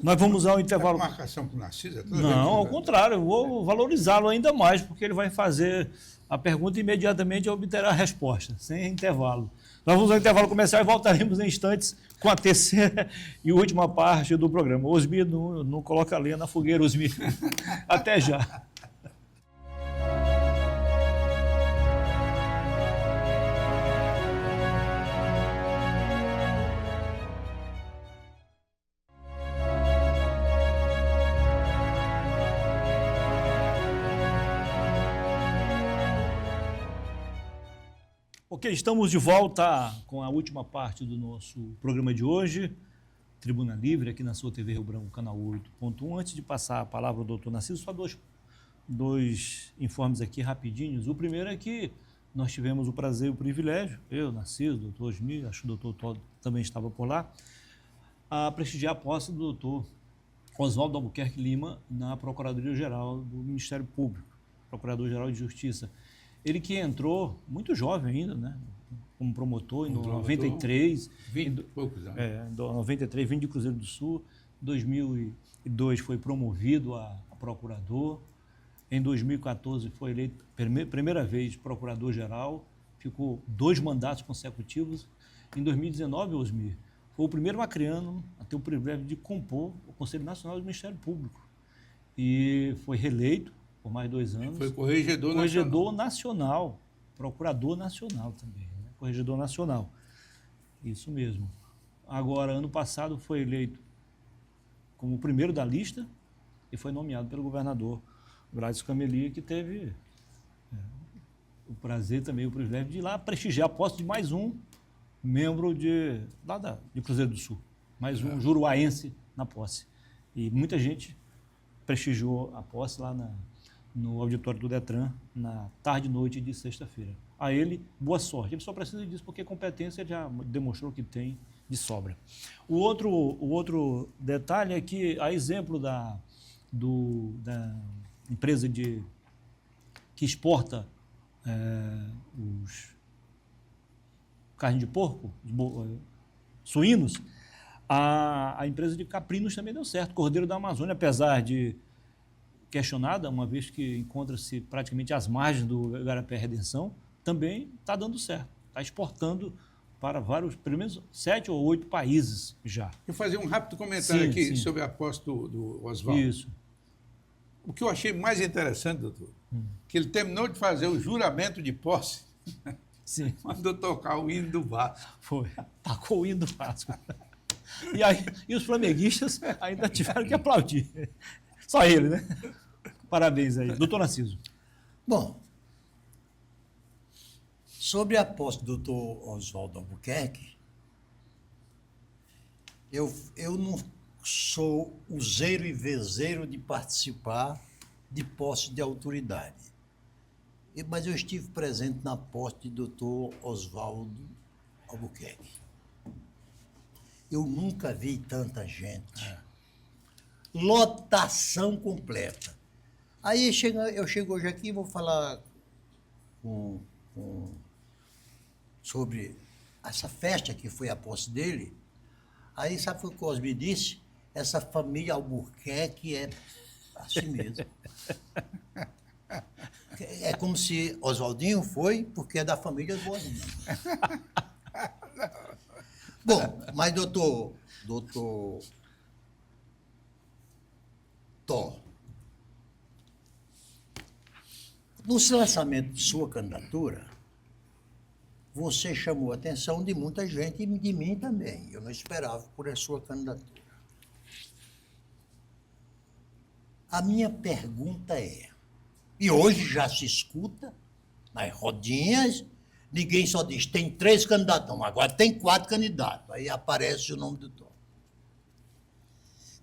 Nós vamos ao intervalo. Tá com marcação com o Narciso? Não, ao contrário, eu vou valorizá-lo ainda mais, porque ele vai fazer a pergunta e imediatamente obterá a resposta, sem intervalo. Nós vamos ao intervalo comercial e voltaremos em instantes com a terceira e última parte do programa. Osmir, não coloca a lenha na fogueira, Osmir. Até já. Ok, estamos de volta com a última parte do nosso programa de hoje, Tribuna Livre, aqui na sua TV Rio Branco, canal 8.1. Antes de passar a palavra ao doutor Narciso, só dois informes aqui rapidinhos. O primeiro é que nós tivemos o prazer e o privilégio, eu, Narciso, o doutor Osmir, acho que o doutor Todd também estava por lá, a prestigiar a posse do doutor Oswaldo Albuquerque Lima na Procuradoria-Geral do Ministério Público, Procurador-Geral de Justiça. Ele que entrou muito jovem ainda, né? Como promotor, em 93. 20 e poucos anos. Em 93, vindo de Cruzeiro do Sul. Em 2002 foi promovido a procurador. Em 2014 foi eleito, primeira vez, procurador-geral. Ficou 2 mandatos consecutivos. Em 2019, Osmir, foi o primeiro acreano a ter o privilégio de compor o Conselho Nacional do Ministério Público. E foi reeleito por mais 2 anos. Foi corregedor nacional. Procurador nacional também, né? Corregedor nacional. Isso mesmo. Agora, ano passado, foi eleito como o primeiro da lista e foi nomeado pelo governador Gladys Camelia, que teve o prazer também, o privilégio de ir lá prestigiar a posse de mais um membro de Cruzeiro do Sul. Mais um juruaense na posse. E muita gente prestigiou a posse lá no auditório do Detran, na tarde e noite de sexta-feira. A ele, boa sorte. Ele só precisa disso porque competência ele já demonstrou que tem de sobra. O outro detalhe é que, a exemplo da empresa que exporta carne de porco, suínos, a empresa de caprinos também deu certo. Cordeiro da Amazônia, apesar de questionada, uma vez que encontra-se praticamente às margens do Igarapé Redenção, também está dando certo. Está exportando para vários, pelo menos 7 ou 8 países já. Eu vou fazer um rápido comentário aqui sim. sobre a posse do Oswaldo. Isso. O que eu achei mais interessante, doutor, que ele terminou de fazer o juramento de posse, Sim. mandou tocar o hino do Vasco. Foi. Tacou o hino do Vasco. E os flamenguistas ainda tiveram que aplaudir. Só ele, né? Parabéns aí. Doutor Narciso. Bom, sobre a posse do doutor Oswaldo Albuquerque, eu não sou useiro e vezeiro de participar de posse de autoridade. Mas eu estive presente na posse de doutor Oswaldo Albuquerque. Eu nunca vi tanta gente. Lotação completa. Aí eu chego hoje aqui e vou falar sobre essa festa que foi a posse dele. Aí sabe o que o Cosme disse? Essa família Albuquerque é assim mesmo. É como se Oswaldinho foi porque é da família Boazinha. Bom, mas doutor Thor, no lançamento de sua candidatura, você chamou a atenção de muita gente e de mim também. Eu não esperava por a sua candidatura. A minha pergunta é, e hoje já se escuta nas rodinhas, ninguém só diz, tem 3 candidatos, não, agora tem 4 candidatos. Aí aparece o nome do Thor.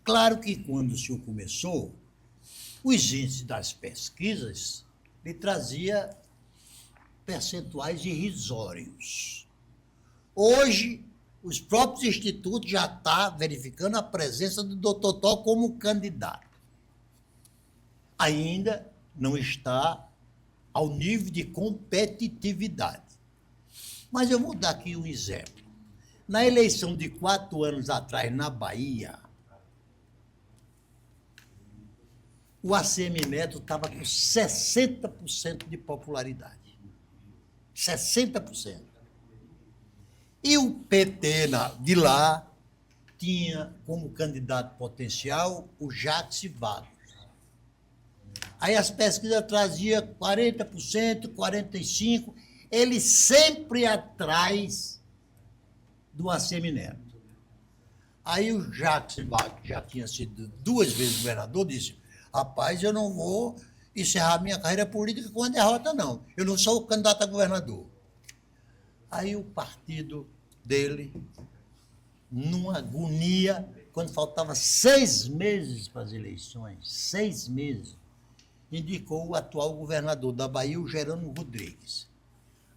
Claro que quando o senhor começou, os índices das pesquisas lhe trazia percentuais irrisórios. Hoje, os próprios institutos já estão verificando a presença do doutor Thor como candidato. Ainda não está ao nível de competitividade. Mas eu vou dar aqui um exemplo. Na eleição de 4 anos atrás, na Bahia, o ACM Neto estava com 60% de popularidade. 60%. E o PT de lá tinha como candidato potencial o Jacques Wagner. Aí as pesquisas traziam 40%, 45%, ele sempre atrás do ACM Neto. Aí o Jacques Wagner, que já tinha sido 2 vezes governador, disse, rapaz, eu não vou encerrar minha carreira política com uma derrota, não. Eu não sou candidato a governador. Aí o partido dele, numa agonia, quando faltava 6 meses para as eleições, 6 meses, indicou o atual governador da Bahia, o Jerônimo Rodrigues.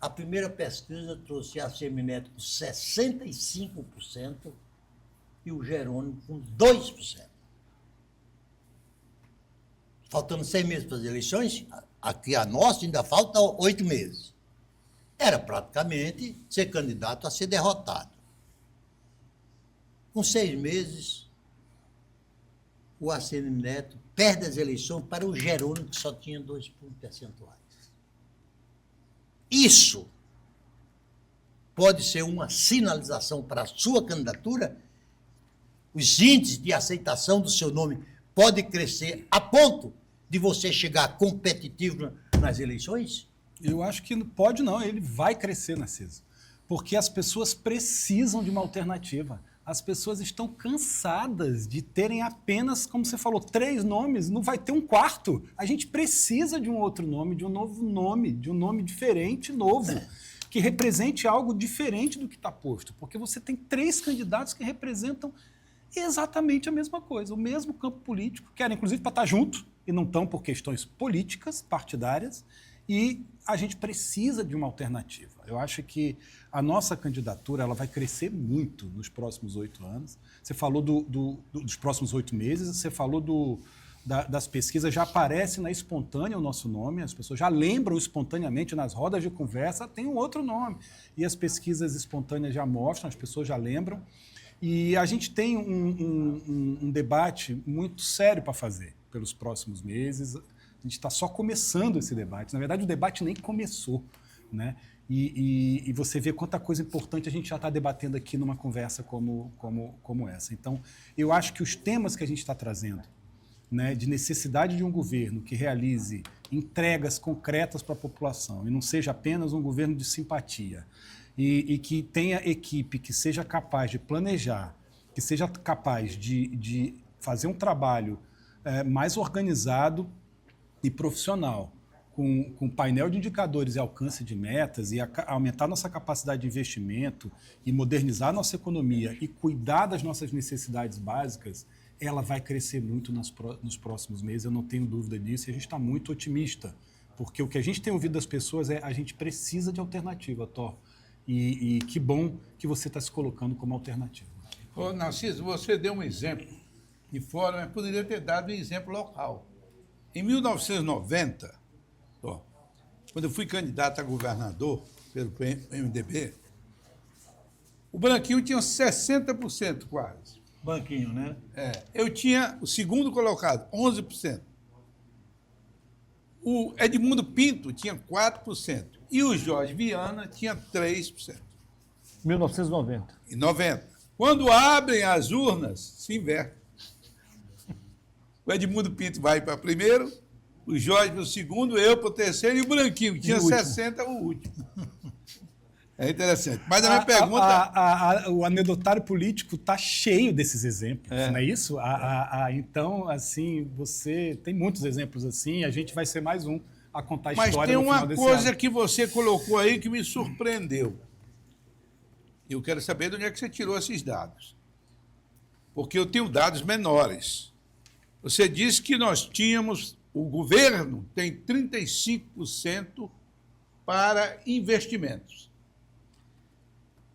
A primeira pesquisa trouxe a ACM Neto com 65% e o Jerônimo com 2%. Faltando 6 meses para as eleições, aqui a nossa ainda falta 8 meses. Era praticamente ser candidato a ser derrotado. Com 6 meses, o ACM Neto perde as eleições para o Jerônimo, que só tinha 2 pontos percentuais. Isso pode ser uma sinalização para a sua candidatura? Os índices de aceitação do seu nome podem crescer a ponto de você chegar competitivo nas eleições? Eu acho que pode não, ele vai crescer, Narciso. Porque as pessoas precisam de uma alternativa. As pessoas estão cansadas de terem apenas, como você falou, 3 nomes, não vai ter um 4º. A gente precisa de um outro nome, de um novo nome, de um nome diferente, novo, que represente algo diferente do que está posto. Porque você tem 3 candidatos que representam exatamente a mesma coisa, o mesmo campo político, que era inclusive para estar junto, e não estão por questões políticas, partidárias, e a gente precisa de uma alternativa. Eu acho que a nossa candidatura ela vai crescer muito nos próximos 8 anos. Você falou dos próximos 8 meses, você falou das pesquisas, já aparece na espontânea o nosso nome, as pessoas já lembram espontaneamente nas rodas de conversa, tem um outro nome. E as pesquisas espontâneas já mostram, as pessoas já lembram. E a gente tem um debate muito sério para fazer pelos próximos meses. A gente está só começando esse debate. Na verdade, o debate nem começou. né? E você vê quanta coisa importante a gente já está debatendo aqui numa conversa como essa. Então, eu acho que os temas que a gente está trazendo, né, de necessidade de um governo que realize entregas concretas para a população e não seja apenas um governo de simpatia, e que tenha equipe que seja capaz de planejar, que seja capaz de fazer um trabalho mais organizado e profissional, com painel de indicadores e alcance de metas, e aumentar nossa capacidade de investimento e modernizar nossa economia e cuidar das nossas necessidades básicas, ela vai crescer muito nos próximos meses, eu não tenho dúvida disso, e a gente está muito otimista, porque o que a gente tem ouvido das pessoas é a gente precisa de alternativa, Thor, e que bom que você está se colocando como alternativa. Ô, Narciso, você deu um exemplo de fora, mas poderia ter dado um exemplo local. Em 1990, quando eu fui candidato a governador pelo MDB, o Branquinho tinha 60% quase. Banquinho, né? Eu tinha o segundo colocado, 11%. O Edmundo Pinto tinha 4%. E o Jorge Viana tinha 3%. 1990. Em 90. Quando abrem as urnas, se inverte. O Edmundo Pinto vai para primeiro, o Jorge para o segundo, eu para o terceiro e o Branquinho, que tinha 60%, o último. É interessante. Mas a minha pergunta... O anedotário político está cheio desses exemplos, não é isso? Então, assim, você tem muitos exemplos assim, a gente vai ser mais um a contar a história. Mas tem no final uma desse coisa ano. que você colocou aí que me surpreendeu. Eu quero saber de onde é que você tirou esses dados. Porque eu tenho dados menores. Você disse que nós tínhamos, o governo tem 35% para investimentos.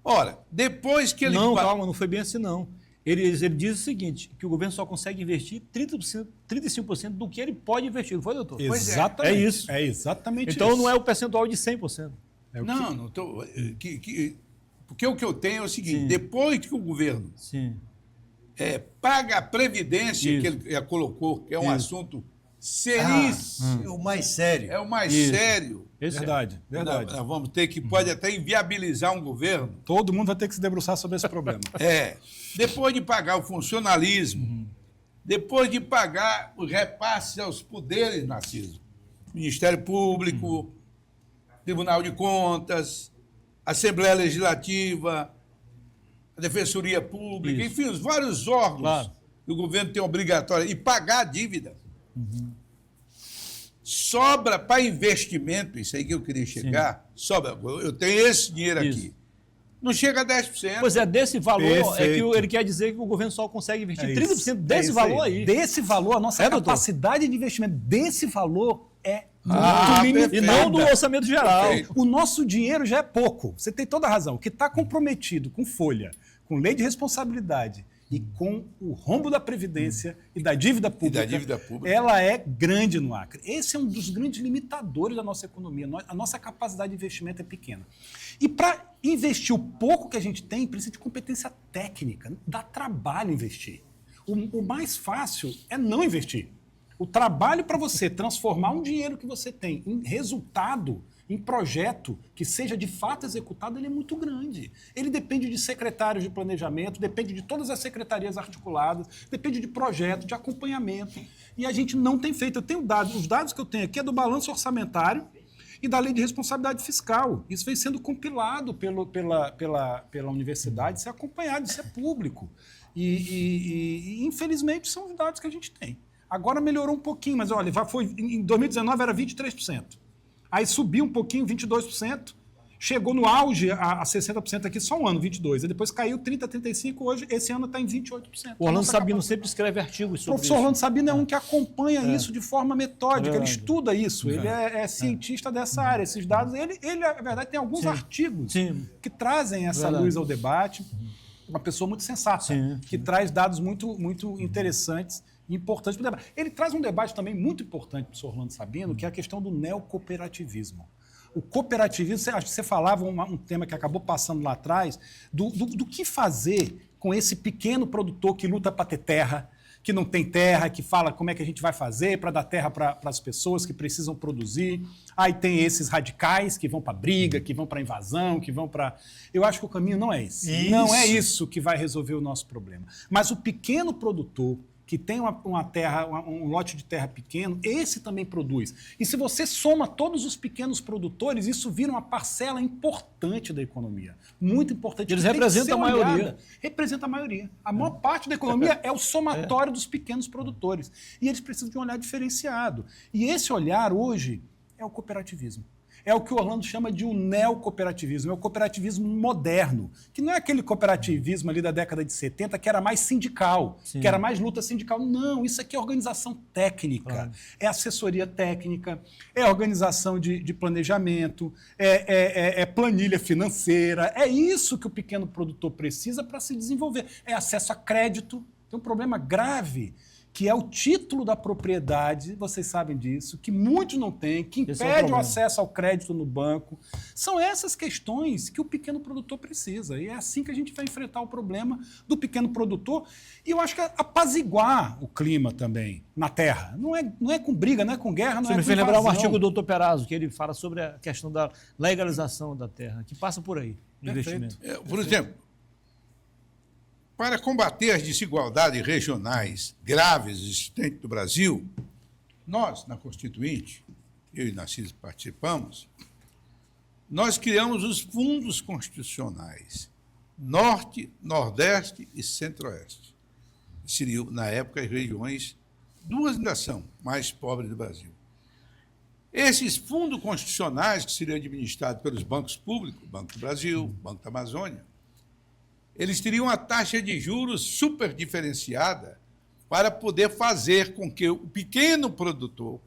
Ora, depois que ele... Não, calma, não foi bem assim, não. Ele diz o seguinte, que o governo só consegue investir 30%, 35% do que ele pode investir, não foi, doutor? Exatamente. É isso. É exatamente então isso. não é o percentual de 100%. Não estou... Porque o que eu tenho é o seguinte, Sim. depois que o governo paga a previdência, Isso. que ele já colocou, que é um Isso. assunto seríssimo, É o mais sério. é o mais Isso. sério. Esse Verdade, verdade. Nós vamos ter que, pode até inviabilizar um governo. Todo mundo vai ter que se debruçar sobre esse problema. Depois de pagar o funcionalismo, depois de pagar o repasse aos poderes, Narciso, Ministério Público, Tribunal de Contas, Assembleia Legislativa, a Defensoria Pública, Isso. enfim, os vários órgãos Claro. que o governo tem obrigatório, e pagar a dívida. Sobra para investimento, isso aí que eu queria chegar, sobra. Eu tenho esse dinheiro Isso. aqui. Não chega a 10%. Pois é, desse valor Perfeito. ele quer dizer que o governo só consegue investir 30% É desse isso valor aí. Desse valor, a nossa doutor? capacidade de investimento desse valor é Ah, muito limitada. E não do orçamento geral. Perfeito. O nosso dinheiro já é pouco. Você tem toda a razão. O que está comprometido com folha, com lei de responsabilidade e com o rombo da Previdência e da dívida pública, ela é grande no Acre. Esse é um dos grandes limitadores da nossa economia. A nossa capacidade de investimento é pequena. E para investir o pouco que a gente tem, precisa de competência técnica. Dá trabalho investir. O mais fácil é não investir. O trabalho para você transformar um dinheiro que você tem em resultado, em projeto que seja de fato executado, ele é muito grande. Ele depende de secretários de planejamento, depende de todas as secretarias articuladas, depende de projeto, de acompanhamento. E a gente não tem feito. Eu tenho dados, os dados que eu tenho aqui é do balanço orçamentário e da lei de responsabilidade fiscal. Isso vem sendo compilado pela universidade, isso é acompanhado, isso é público. E infelizmente são os dados que a gente tem. Agora melhorou um pouquinho, mas olha, em 2019 era 23%. Aí subiu um pouquinho, 22%. Chegou no auge a 60% aqui só um ano, 22%. E depois caiu 30%, 35%. Hoje, esse ano está em 28%. O Orlando Sabino sempre escreve artigos O sobre professor isso. Orlando Sabino é um que acompanha isso de forma metódica, ele Verdade. estuda isso, ele é cientista dessa área. Esses dados, ele, na verdade, tem alguns artigos que trazem essa Verdade. luz ao debate. Uma pessoa muito sensata, Sim. que traz dados muito, muito interessantes e importantes para o debate. Ele traz um debate também muito importante para o professor Orlando Sabino, que é a questão do neocooperativismo. O cooperativismo, acho que você falava um tema que acabou passando lá atrás, do que fazer com esse pequeno produtor que luta para ter terra, que não tem terra, que fala como é que a gente vai fazer para dar terra para as pessoas que precisam produzir. Aí tem esses radicais que vão para briga, que vão para invasão, que vão para... Eu acho que o caminho não é esse. Isso. Não é isso que vai resolver o nosso problema. Mas o pequeno produtor que tem uma terra, um lote de terra pequeno, esse também produz. E se você soma todos os pequenos produtores, isso vira uma parcela importante da economia. Muito importante. Eles que tem que representam ser a maioria. olhada. Representa a maioria. A maior parte da economia é o somatório dos pequenos produtores. E eles precisam de um olhar diferenciado. E esse olhar, hoje, é o cooperativismo. É o que o Orlando chama de um neocooperativismo, é o cooperativismo moderno, que não é aquele cooperativismo ali da década de 70 que era mais sindical, Sim. que era mais luta sindical. Não, isso aqui é organização técnica, Claro. é assessoria técnica, é organização de planejamento, é planilha financeira, é isso que o pequeno produtor precisa para se desenvolver. É acesso a crédito, tem um problema grave, que é o título da propriedade, vocês sabem disso, que muitos não têm, que Esse é o impede o problema. acesso ao crédito no banco. São essas questões que o pequeno produtor precisa. E é assim que a gente vai enfrentar o problema do pequeno produtor. E eu acho que apaziguar o clima também na terra. Não é com briga, não é com guerra, não Você é me com fez lembrar um invasão. artigo do Dr. Perazzo, que ele fala sobre a questão da legalização da terra, que passa por aí, investimento. Por exemplo, para combater as desigualdades regionais graves existentes no Brasil, nós, na Constituinte, eu e Narciso participamos, nós criamos os fundos constitucionais Norte, Nordeste e Centro-Oeste. Seriam, na época, as regiões, duas ainda são, mais pobres do Brasil. Esses fundos constitucionais, que seriam administrados pelos bancos públicos, Banco do Brasil, Banco da Amazônia, eles teriam uma taxa de juros super diferenciada para poder fazer com que o pequeno produtor,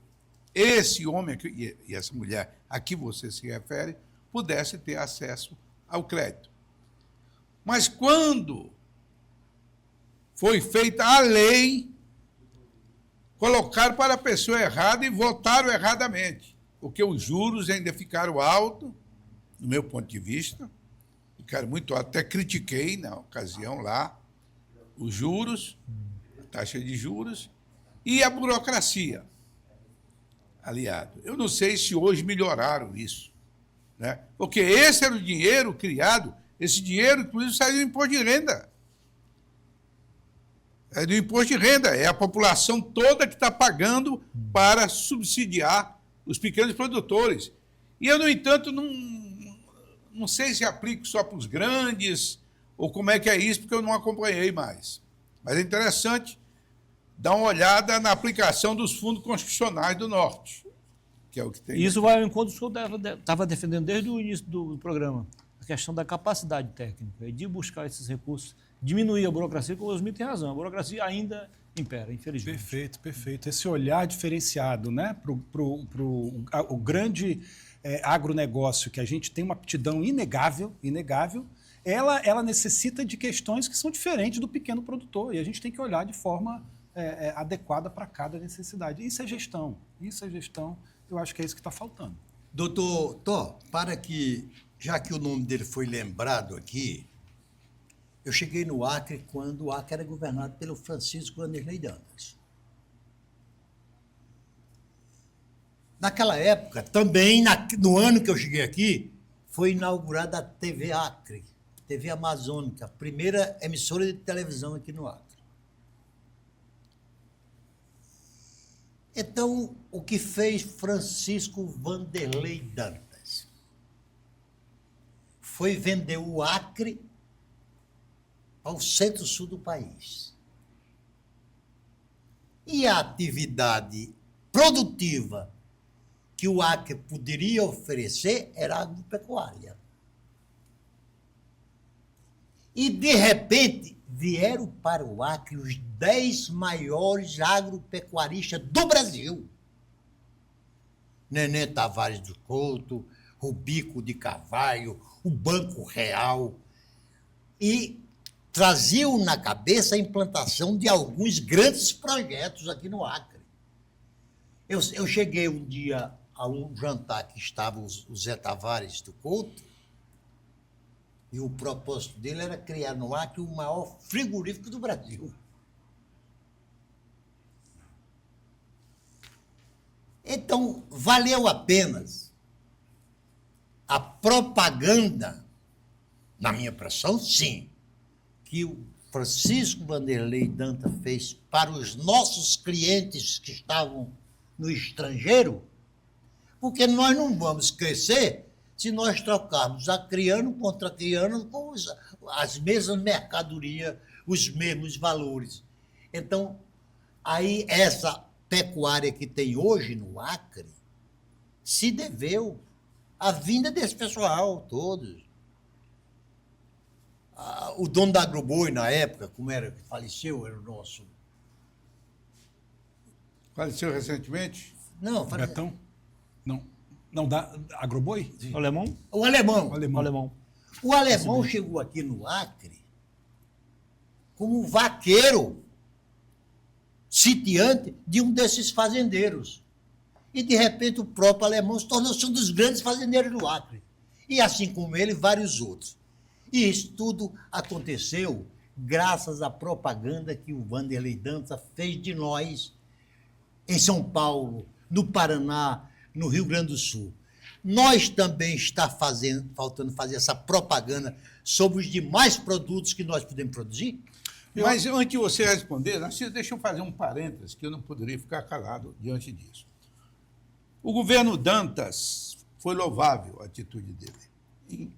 esse homem aqui, e essa mulher a que você se refere, pudesse ter acesso ao crédito. Mas quando foi feita a lei, colocaram para a pessoa errada e votaram erradamente, porque os juros ainda ficaram altos, do meu ponto de vista, ficaram muito altos. Até critiquei na ocasião lá os juros, a taxa de juros e a burocracia aliado. Eu não sei se hoje melhoraram isso, né? Porque esse era o dinheiro criado, esse dinheiro, inclusive, saiu do imposto de renda. É do imposto de renda, é a população toda que está pagando para subsidiar os pequenos produtores. E eu, no entanto, não sei se aplico só para os grandes ou como é que é isso, porque eu não acompanhei mais. Mas é interessante dar uma olhada na aplicação dos fundos constitucionais do Norte, que é o que tem. Isso vai ao encontro do que eu estava defendendo desde o início do programa, a questão da capacidade técnica e de buscar esses recursos, diminuir a burocracia, porque o Osmir tem razão, a burocracia ainda impera, infelizmente. Perfeito, perfeito. Esse olhar diferenciado, né, para o grande agronegócio, que a gente tem uma aptidão inegável, ela necessita de questões que são diferentes do pequeno produtor, e a gente tem que olhar de forma adequada para cada necessidade. Isso é gestão, eu acho que é isso que está faltando. Doutor Tó, já que o nome dele foi lembrado aqui, eu cheguei no Acre quando o Acre era governado pelo Francisco Wanderlei Dantas. Naquela época, também no ano que eu cheguei aqui, foi inaugurada a TV Acre, TV Amazônica, a primeira emissora de televisão aqui no Acre. Então, o que fez Francisco Wanderlei Dantas foi vender o Acre ao centro-sul do país. E a atividade produtiva que o Acre poderia oferecer era a agropecuária. E, de repente, vieram para o Acre os 10 maiores agropecuaristas do Brasil. Nenê Tavares do Couto, Rubico de Carvalho, o Banco Real, e traziam na cabeça a implantação de alguns grandes projetos aqui no Acre. Eu cheguei um dia a um jantar que estava o Zé Tavares do Couto, e o propósito dele era criar no Acre o maior frigorífico do Brasil. Então, valeu apenas a propaganda, na minha impressão, sim, que o Francisco Vanderlei Dantas fez para os nossos clientes que estavam no estrangeiro, porque nós não vamos crescer se nós trocarmos acriano contra acriano com as mesmas mercadorias, os mesmos valores. Então, aí essa pecuária que tem hoje no Acre se deveu à vinda desse pessoal todos. O dono da Agroboi, na época, como era que faleceu, era o nosso... Faleceu recentemente? Não, faleceu. Betão? Não dá Agroboi? O alemão? O alemão. O alemão. O alemão. O alemão chegou aqui no Acre como vaqueiro, sitiante de um desses fazendeiros. E, de repente, o próprio alemão se tornou-se um dos grandes fazendeiros do Acre. E, assim como ele, vários outros. E isso tudo aconteceu graças à propaganda que o Vanderlei Dantas fez de nós em São Paulo, no Paraná, no Rio Grande do Sul. Nós também está faltando fazer essa propaganda sobre os demais produtos que nós podemos produzir? Mas antes de você responder, Narciso, deixa eu fazer um parênteses, que eu não poderia ficar calado diante disso. O governo Dantas foi louvável a atitude dele em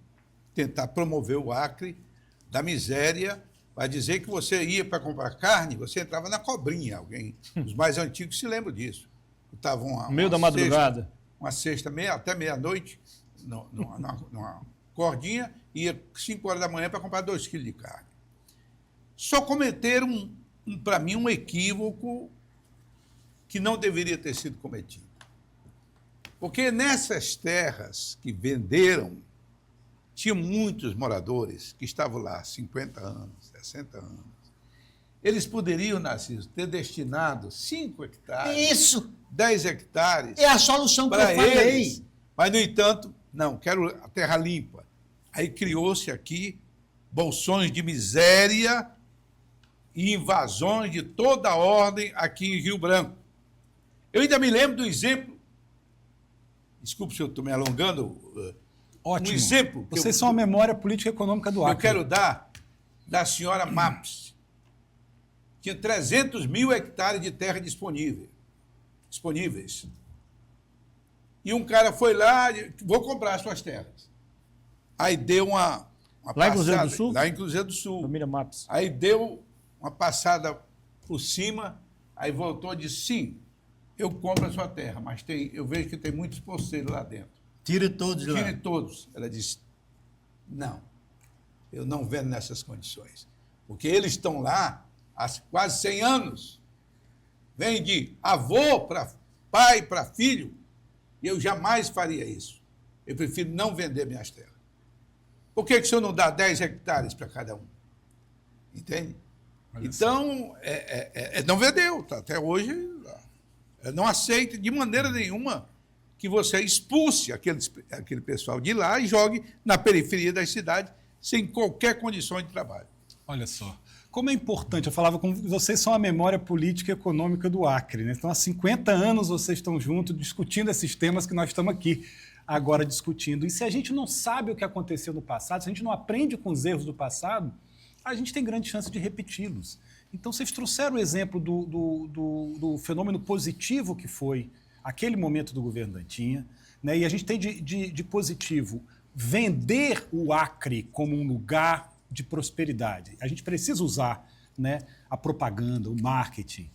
tentar promover o Acre da miséria, para dizer que você ia para comprar carne, você entrava na cobrinha. Os mais antigos se lembram disso. Estavam No meio da madrugada. Uma cesta até meia-noite, numa cordinha, e ia 5 horas da manhã para comprar 2 quilos de carne. Só cometeram, para mim, um equívoco que não deveria ter sido cometido. Porque nessas terras que venderam, tinha muitos moradores que estavam lá há 50 anos, 60 anos. Eles poderiam, Narciso, ter destinado 5 hectares, Isso 10 hectares é a solução que eu para falei. eles. Mas, no entanto, não, quero a terra limpa. Aí criou-se aqui bolsões de miséria e invasões de toda a ordem aqui em Rio Branco. Eu ainda me lembro do exemplo, desculpe se eu estou me alongando, Ótimo. um exemplo que Vocês são a memória política e econômica do Acre. eu quero dar da senhora Maps. Tinha 300 mil hectares de terra disponíveis. E um cara foi lá, vou comprar as suas terras. Aí deu uma Lá em Cruzeiro do Sul? Lá em Cruzeiro do Sul. Família Maps. Aí deu uma passada por cima, aí voltou e disse, sim, eu compro a sua terra, mas eu vejo que tem muitos poceiros lá dentro. Tire todos lá. Tire todos. Ela disse, não, eu não vendo nessas condições. Porque eles estão lá há quase 100 anos. Vem de avô para pai, para filho. E eu jamais faria isso. Eu prefiro não vender minhas terras. Por que o senhor não dá 10 hectares para cada um? Entende? Olha Então, não vendeu. Tá? Até hoje, não aceito de maneira nenhuma que você expulse aquele pessoal de lá e jogue na periferia das cidades sem qualquer condição de trabalho. Olha só. Como é importante, eu falava com vocês, são a memória política e econômica do Acre, né? Então, há 50 anos vocês estão juntos discutindo esses temas que nós estamos aqui agora discutindo. E se a gente não sabe o que aconteceu no passado, se a gente não aprende com os erros do passado, a gente tem grande chance de repeti-los. Então, vocês trouxeram o exemplo do fenômeno positivo que foi aquele momento do governo Dantinha, né? E a gente tem de positivo vender o Acre como um lugar de prosperidade. A gente precisa usar, né, a propaganda, o marketing,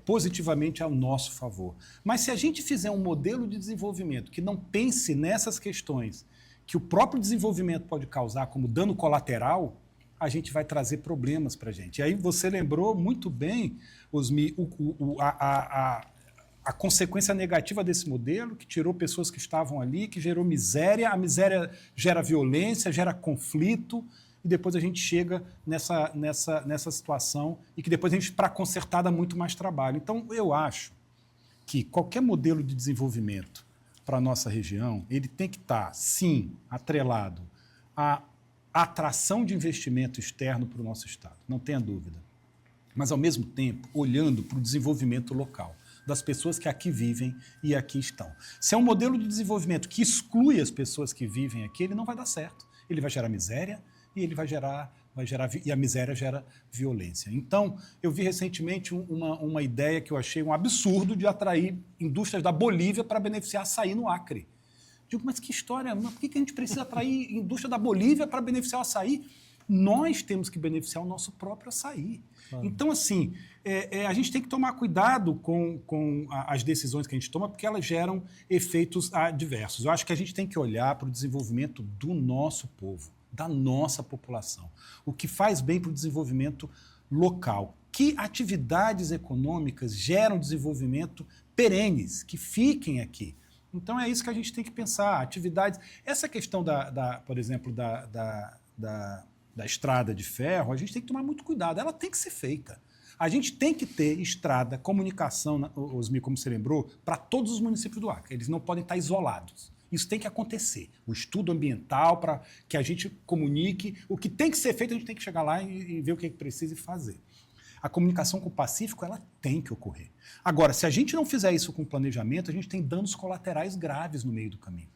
positivamente ao nosso favor. Mas se a gente fizer um modelo de desenvolvimento que não pense nessas questões que o próprio desenvolvimento pode causar como dano colateral, a gente vai trazer problemas para a gente. E aí você lembrou muito bem, Osmi, a consequência negativa desse modelo, que tirou pessoas que estavam ali, que gerou miséria, a miséria gera violência, gera conflito, e depois a gente chega nessa situação, e que depois a gente, para consertar, dá muito mais trabalho. Então, eu acho que qualquer modelo de desenvolvimento para a nossa região, ele tem que estar, sim, atrelado à atração de investimento externo para o nosso Estado, não tenha dúvida. Mas, ao mesmo tempo, olhando para o desenvolvimento local. das pessoas que aqui vivem e aqui estão. Se é um modelo de desenvolvimento que exclui as pessoas que vivem aqui, ele não vai dar certo. Ele vai gerar miséria e ele e a miséria gera violência. Então, eu vi recentemente uma ideia que eu achei um absurdo de atrair indústrias da Bolívia para beneficiar açaí no Acre. Digo, mas que história, mas por que a gente precisa atrair indústria da Bolívia para beneficiar o açaí? Nós temos que beneficiar o nosso próprio açaí. Claro. Então, assim, a gente tem que tomar cuidado com as decisões que a gente toma, porque elas geram efeitos adversos. Eu acho que a gente tem que olhar para o desenvolvimento do nosso povo, da nossa população. O que faz bem para o desenvolvimento local. Que atividades econômicas geram desenvolvimento perenes, que fiquem aqui. Então, é isso que a gente tem que pensar. Atividades... Essa questão, por exemplo, da estrada de ferro, a gente tem que tomar muito cuidado. Ela tem que ser feita. A gente tem que ter estrada, comunicação, Osmi, como você lembrou, para todos os municípios do Acre. Eles não podem estar isolados. Isso tem que acontecer. O estudo ambiental para que a gente comunique. O que tem que ser feito, a gente tem que chegar lá e ver o que é que precisa e fazer. A comunicação com o Pacífico, ela tem que ocorrer. Agora, se a gente não fizer isso com planejamento, a gente tem danos colaterais graves no meio do caminho.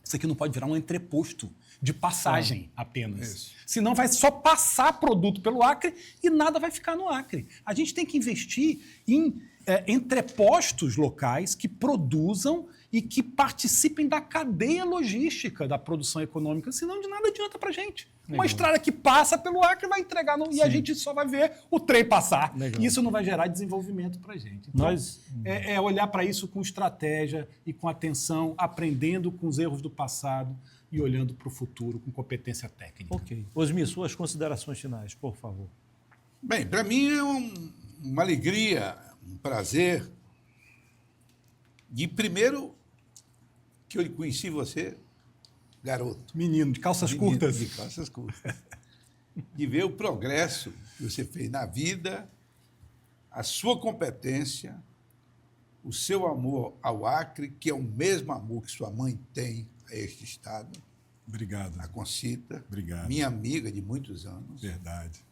Isso aqui não pode virar um entreposto de passagem apenas. Isso. Senão vai só passar produto pelo Acre e nada vai ficar no Acre. A gente tem que investir em entrepostos locais que produzam e que participem da cadeia logística da produção econômica, senão de nada adianta para a gente. Legal. Uma estrada que passa pelo Acre vai entregar e a gente só vai ver o trem passar. Legal. E isso não vai gerar desenvolvimento para a gente. Então, é olhar para isso com estratégia e com atenção, aprendendo com os erros do passado e olhando para o futuro com competência técnica. Ok. Osmi, suas considerações finais, por favor. Bem, para mim é uma alegria, um prazer de, primeiro, que eu conheci você, garoto. Menino, de calças curtas. De calças curtas. De ver o progresso que você fez na vida, a sua competência, o seu amor ao Acre, que é o mesmo amor que sua mãe tem a este estado. Obrigado. A Concita. Obrigado. Minha amiga de muitos anos. Verdade.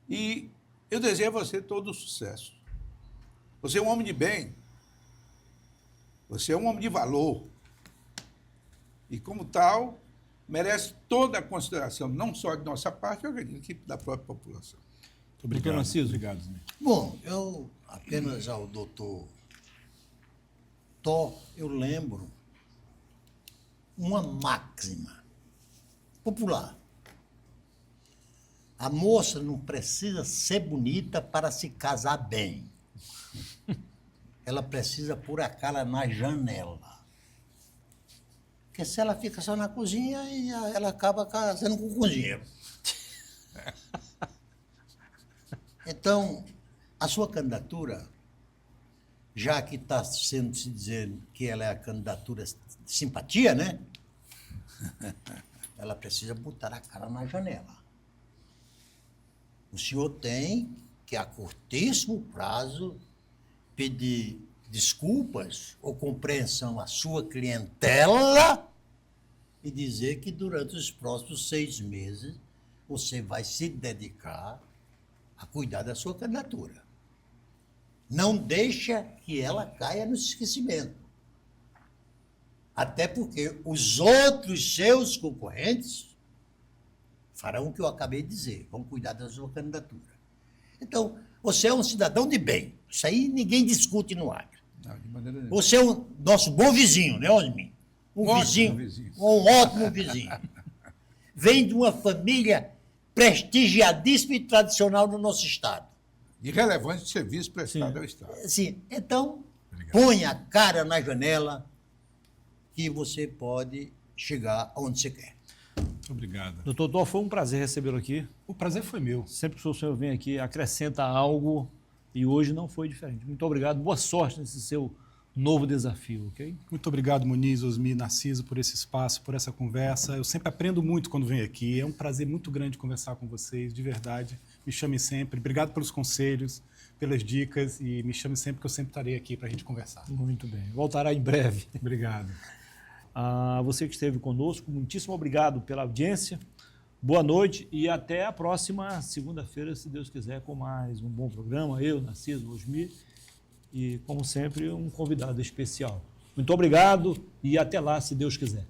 E eu desejo a você todo o sucesso. Você é um homem de bem. Você é um homem de valor. E, como tal, merece toda a consideração, não só de nossa parte, eu acredito que da própria população. Muito obrigado. Doutor Narciso. Obrigado, Zé. Bom, eu apenas ao doutor Tó, eu lembro uma máxima popular. A moça não precisa ser bonita para se casar bem. Ela precisa pôr a cara na janela. Porque se ela fica só na cozinha, ela acaba casando com o cozinheiro. Então, a sua candidatura, já que está sendo se dizendo que ela é a candidatura de simpatia, né? Ela precisa botar a cara na janela. O senhor tem que, a curtíssimo prazo, pedir desculpas ou compreensão à sua clientela e dizer que durante os próximos 6 meses você vai se dedicar a cuidar da sua candidatura. Não deixa que ela caia no esquecimento. Até porque os outros seus concorrentes farão o que eu acabei de dizer, vão cuidar da sua candidatura. Então, você é um cidadão de bem. Isso aí ninguém discute no Acre. Não, de maneira nenhuma. Você é o nosso bom vizinho, né, Osmi? Um ótimo vizinho. Um ótimo vizinho. Vem de uma família prestigiadíssima e tradicional no nosso Estado. E relevante serviço prestado ao Estado. Sim. Então, põe a cara na janela que você pode chegar onde você quer. Muito obrigado. Doutor Tó, foi um prazer recebê-lo aqui. O prazer foi meu. Sempre que o senhor vem aqui, acrescenta algo e hoje não foi diferente. Muito obrigado, boa sorte nesse seu novo desafio, ok? Muito obrigado, Muniz, Osmi, Narciso, por esse espaço, por essa conversa. Eu sempre aprendo muito quando venho aqui. É um prazer muito grande conversar com vocês, de verdade. Me chame sempre. Obrigado pelos conselhos, pelas dicas e me chame sempre que eu sempre estarei aqui para a gente conversar. Muito bem. Voltará em breve. Obrigado. A você que esteve conosco, muitíssimo obrigado pela audiência. Boa noite e até a próxima segunda-feira, se Deus quiser, com mais um bom programa. Eu, Narciso, Osmi e, como sempre, um convidado especial. Muito obrigado e até lá, se Deus quiser.